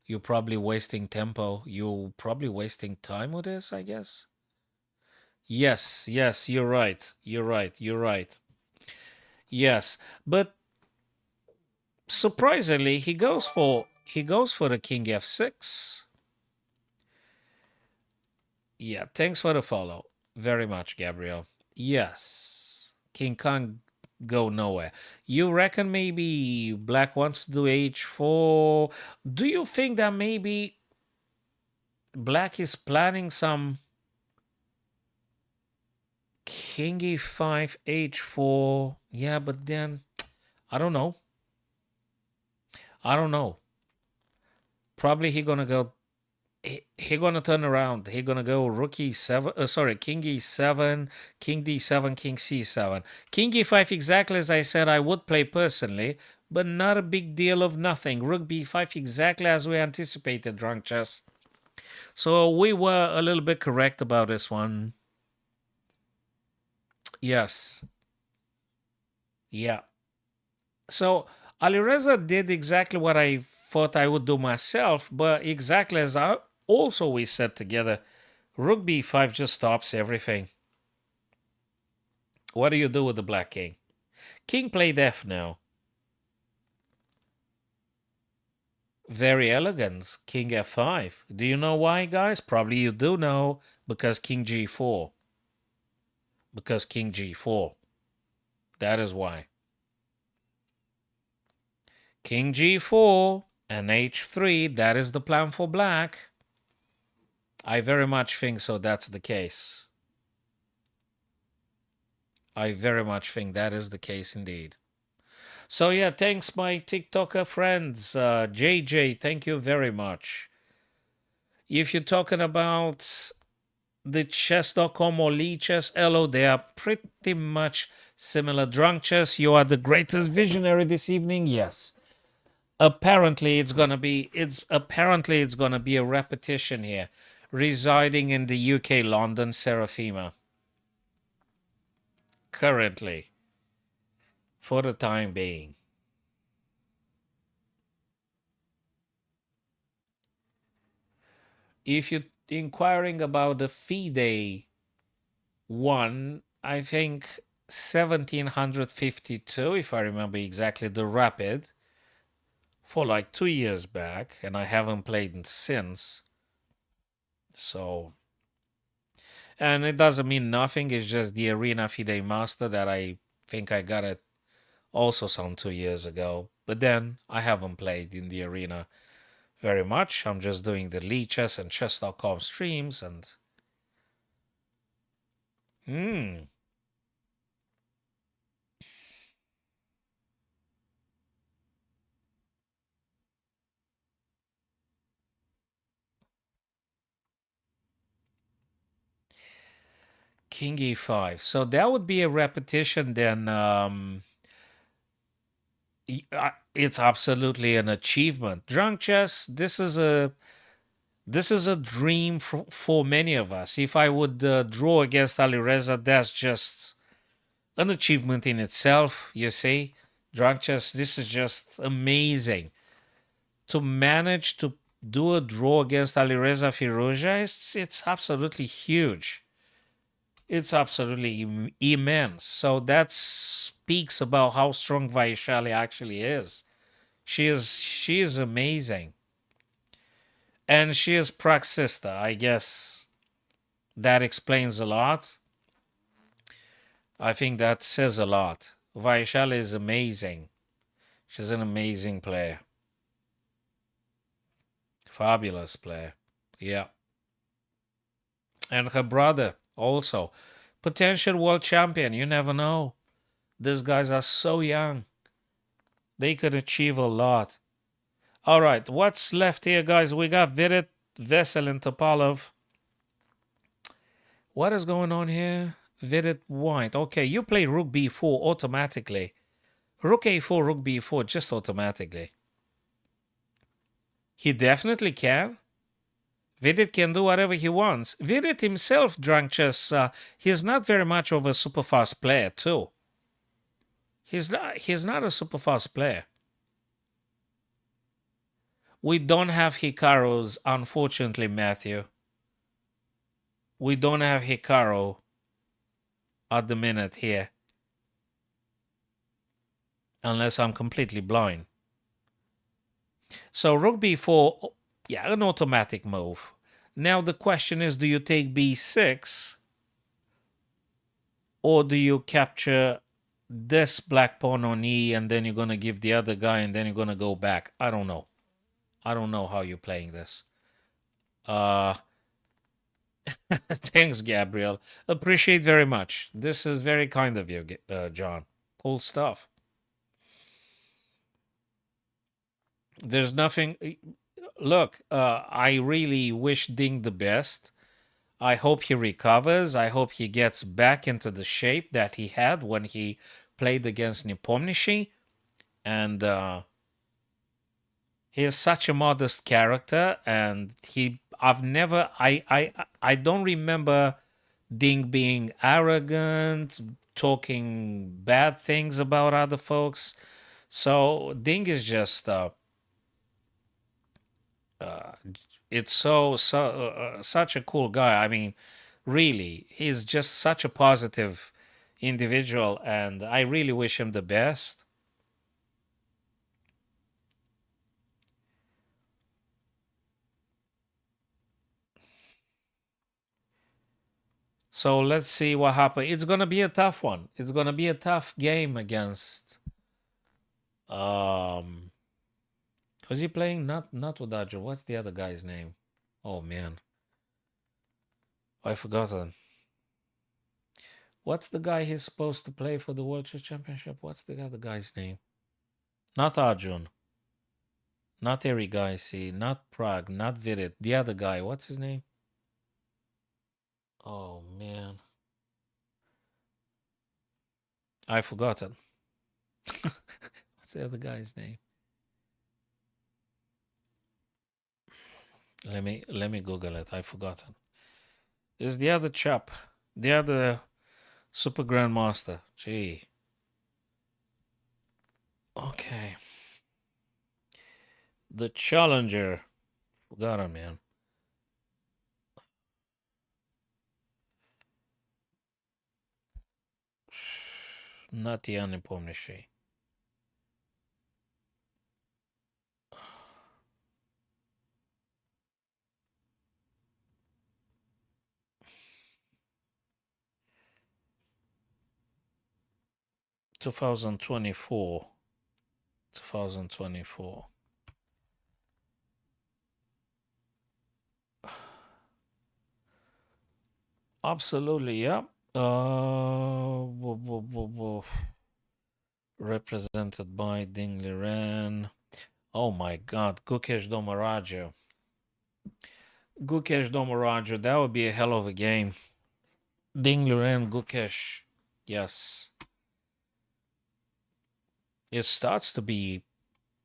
You're probably wasting tempo. You're probably wasting time with this, I guess. Yes, you're right. You're right. Yes, but surprisingly, he goes for the king F6. Yeah, thanks for the follow. Very much, Gabriel. Yes, king can't go nowhere. You reckon maybe black wants to do H4? Do you think that maybe black is planning some king E5, H4? Yeah, but then I don't know. Probably he gonna go. He gonna turn around. He gonna go rook E7. Sorry, king E7, king D7, king C7, king E5. Exactly as I said, I would play personally, but not a big deal of nothing. Rook B5, exactly as we anticipated. Drunk Chess. So we were a little bit correct about this one. Yes. Yeah. So Alireza did exactly what I thought I would do myself, but exactly as I also we said together, rook b5 just stops everything. What do you do with the black king? King played f now. Very elegant. King f5. Do you know why, guys? Probably you do know, because king g4. Because king g4. That is why. King g4 and h3, that is the plan for black. I very much think so. That's the case. I very much think that is the case indeed. So yeah, thanks my TikToker friends. JJ, thank you very much. If you're talking about the chess.com or Lee Chess Elo, they are pretty much similar. Drunk Chess, you are the greatest visionary this evening. Yes. Apparently it's gonna be a repetition here. Residing in the UK, London, Serafima. Currently, for the time being. If you're inquiring about the FIDE one, I think 1752, if I remember exactly, the Rapid, for like 2 years back, and I haven't played since. So, and it doesn't mean nothing. It's just the Arena FIDE Master that I think I got it also some 2 years ago. But then I haven't played in the arena very much. I'm just doing the Lee Chess and Chess.com streams and hmm. King E5. So that would be a repetition then. It's absolutely an achievement. Drunk chess, this is a dream for many of us. If I would draw against Ali Reza, that's just an achievement in itself, you see. Drunk chess, this is just amazing. To manage to do a draw against Alireza Firouzja, it's absolutely huge. It's absolutely immense. So that speaks about how strong Vaishali actually is. She is amazing, and she is Praxista. I guess that explains a lot. I think that says a lot. Vaishali is amazing. She's an amazing player, fabulous player. Yeah, and her brother also potential world champion. You never know. These guys are so young. They could achieve a lot. All right, what's left here, guys? We got Vidit, Vesel, and Topalov. What is going on here? Vidit White. Okay, you play Rook B4 automatically. Rook A4, Rook B4 just automatically. He definitely can. Vidit can do whatever he wants. Vidit himself, drunk chess, he's not very much of a super fast player, too. He's not a super fast player. We don't have Hikaru's, unfortunately, Matthew. We don't have Hikaru at the minute here. Unless I'm completely blind. So Rook B4, yeah, an automatic move. Now the question is, do you take B6 or do you capture this black pawn on E and then you're going to give the other guy and then you're going to go back? I don't know. I don't know how you're playing this. Uh, Thanks, Gabriel. Appreciate very much. This is very kind of you, John. Cool stuff. There's nothing. Look, I really wish Ding the best. I hope he recovers. I hope he gets back into the shape that he had when he played against Nepomniachtchi. And he is such a modest character, and I don't remember Ding being arrogant, talking bad things about other folks. So Ding is just uh, it's such a cool guy. I mean, really, he's just such a positive individual, and I really wish him the best. So let's see what happens. It's gonna be a tough one. It's gonna be a tough game against um. Who's he playing? Not Wadajo. What's the other guy's name? Oh man, I forgotten. What's the guy he's supposed to play for the World Chess Championship? What's the other guy's name? Not Arjun. Not Erigaisi. Not Prague. Not Vidit. The other guy. What's his name? Oh man, I forgotten. What's the other guy's name? Let me Google it. I've forgotten. Is the other chap, the other super grandmaster? Gee. Okay. The challenger. Forgot him, man. Not the unempomnishy. 2024. 2024. Absolutely, yeah. Represented by Ding Liren. Oh my God, Gukesh Domaraja. Gukesh Domaraja, that would be a hell of a game. Ding Liren, Gukesh. Yes. It starts to be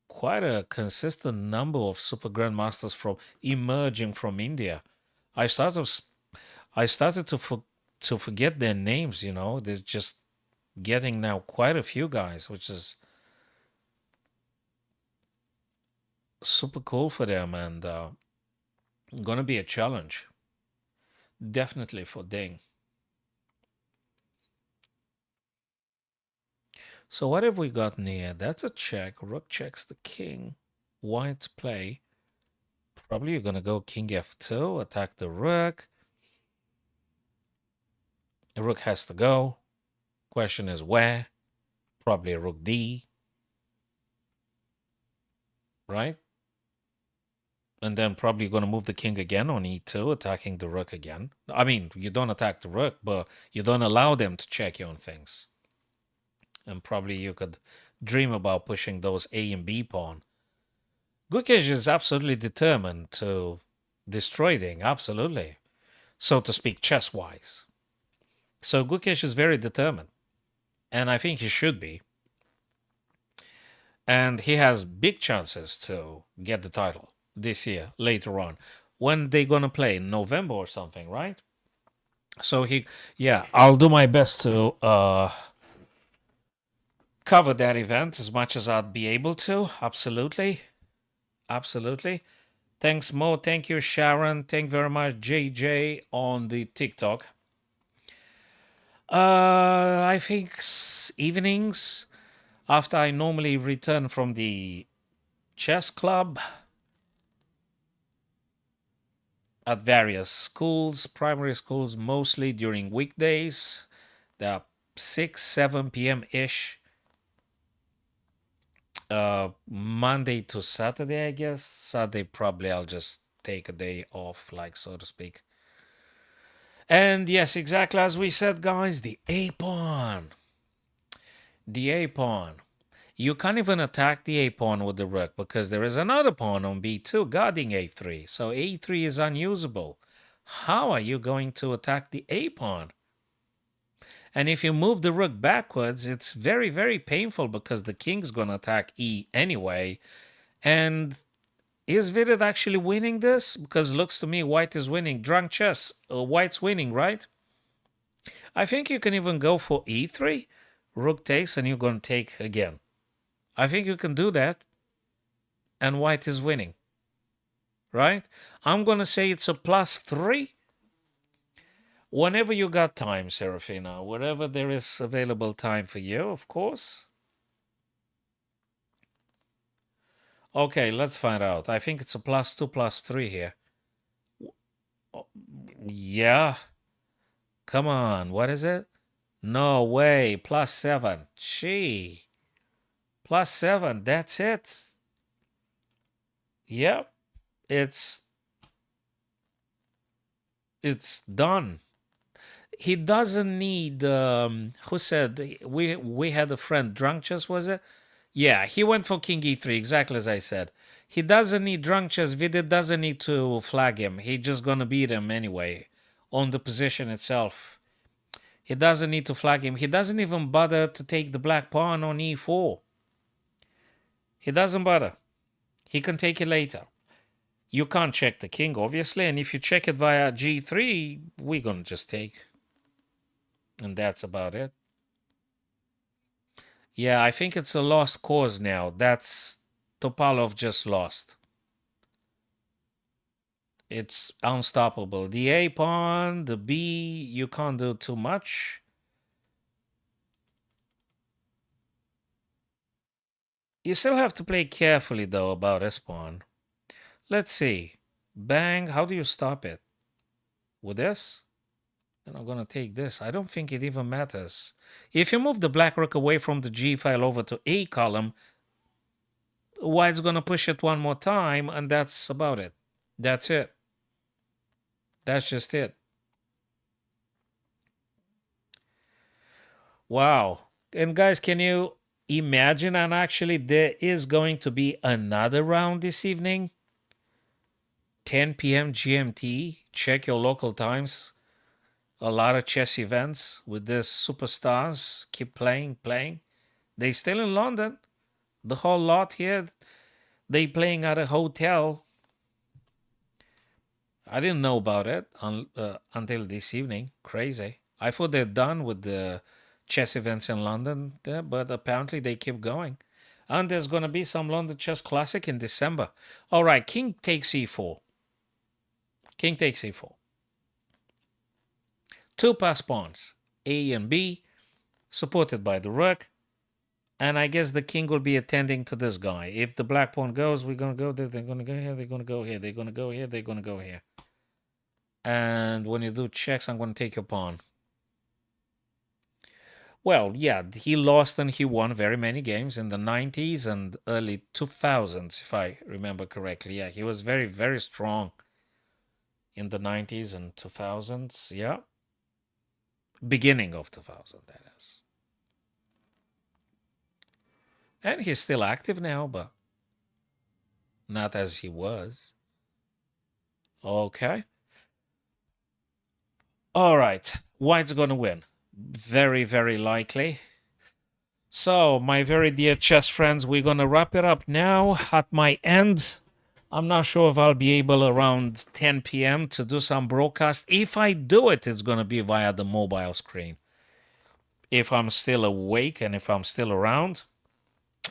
quite a consistent number of super grandmasters from emerging from India. I started I started to forget their names, you know. There's just getting now quite a few guys, which is super cool for them and gonna be a challenge. Definitely for Ding. So what have we got here? That's a check. Rook checks the king. White play. Probably you're gonna go king f2, attack the rook. The rook has to go. Question is where? Probably a rook d, right? And then probably going to move the king again on e2, attacking the rook again. I mean, you don't attack the rook, but you don't allow them to check you on things. And probably you could dream about pushing those a and b pawn. Gukesh is absolutely determined to destroy Ding, absolutely. So to speak, chess-wise. So Gukesh is very determined. And I think he should be. And he has big chances to get the title this year, later on. When they gonna play? In November or something, right? So yeah, I'll do my best to cover that event as much as I'd be able to. Absolutely. Absolutely. Thanks, Mo. Thank you, Sharon. Thank you very much, JJ, on the TikTok. I think evenings after I normally return from the chess club at various schools, primary schools, mostly during weekdays. They're 6, 7 p.m. ish. Monday to Saturday, I guess. Saturday, probably I'll just take a day off, like so to speak. And yes, exactly as we said, guys, the A pawn. The A pawn. You can't even attack the A pawn with the rook because there is another pawn on B2 guarding A3. So A3 is unusable. How are you going to attack the A pawn? And if you move the rook backwards, it's very, very painful because the king's going to attack E anyway. And is Vidit actually winning this? Because it looks to me white is winning. Drunk chess, white's winning, right? I think you can even go for E3. Rook takes and you're going to take again. I think you can do that. And white is winning. Right? I'm going to say it's a +3. Whenever you got time, Serafina, wherever there is available time for you, of course. Okay, let's find out. I think it's a +2, +3 here. Yeah. Come on, what is it? No way, +7. Gee. +7, that's it. Yep. It's done. He doesn't need who said we had a friend drunk chess, was it? Yeah, he went for king e3 exactly as I said. He doesn't need drunk chess. Vidit doesn't need to flag him. He's just gonna beat him anyway on the position itself. He doesn't need to flag him. He doesn't even bother to take the black pawn on e4. He doesn't bother. He can take it later. You can't check the king, obviously, and if you check it via g3, we're gonna just take, and that's about it. Yeah, I think it's a lost cause now. That's Topalov just lost. It's unstoppable. The A pawn, the B, you can't do too much. You still have to play carefully, though, about S pawn. Let's see. Bang, how do you stop it? With this? And I'm going to take this. I don't think it even matters. If you move the black rook away from the G file over to A column, white's going to push it one more time, and that's about it. That's it. That's just it. Wow. And guys, can you imagine? And actually, there is going to be another round this evening, 10 p.m. GMT. Check your local times. A lot of chess events with these superstars. Keep playing, playing. They still in London. The whole lot here. They playing at a hotel. I didn't know about it until this evening. Crazy. I thought they're done with the chess events in London, but apparently they keep going. And there's going to be some London Chess Classic in December. All right, king takes e4. King takes e4. Two pass pawns, A and B, supported by the rook. And I guess the king will be attending to this guy. If the black pawn goes, we're going to go there. They're going to go here. They're going to go here. They're going to go here. They're going to go here. And when you do checks, I'm going to take your pawn. Well, yeah, he lost and he won very many games in the 90s and early 2000s, if I remember correctly. Yeah, he was very, very strong in the 90s and 2000s. Yeah. Beginning of 2000, that is. And he's still active now, but not as he was. Okay. All right. White's going to win. Very, very likely. So, my very dear chess friends, we're going to wrap it up now at my end. I'm not sure if I'll be able around 10 p.m. to do some broadcast. If I do it, it's going to be via the mobile screen. If I'm still awake and if I'm still around,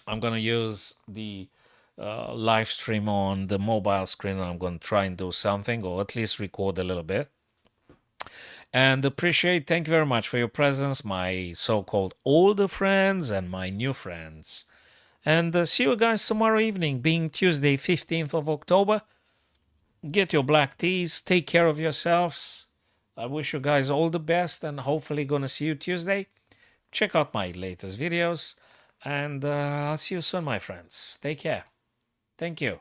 I'm going to use the live stream on the mobile screen. I'm going to try and do something, or at least record a little bit. And thank you very much for your presence, my so-called older friends and my new friends. And see you guys tomorrow evening, being Tuesday, 15th of October. Get your black teas. Take care of yourselves. I wish you guys all the best, and hopefully going to see you Tuesday. Check out my latest videos, and I'll see you soon, my friends. Take care. Thank you.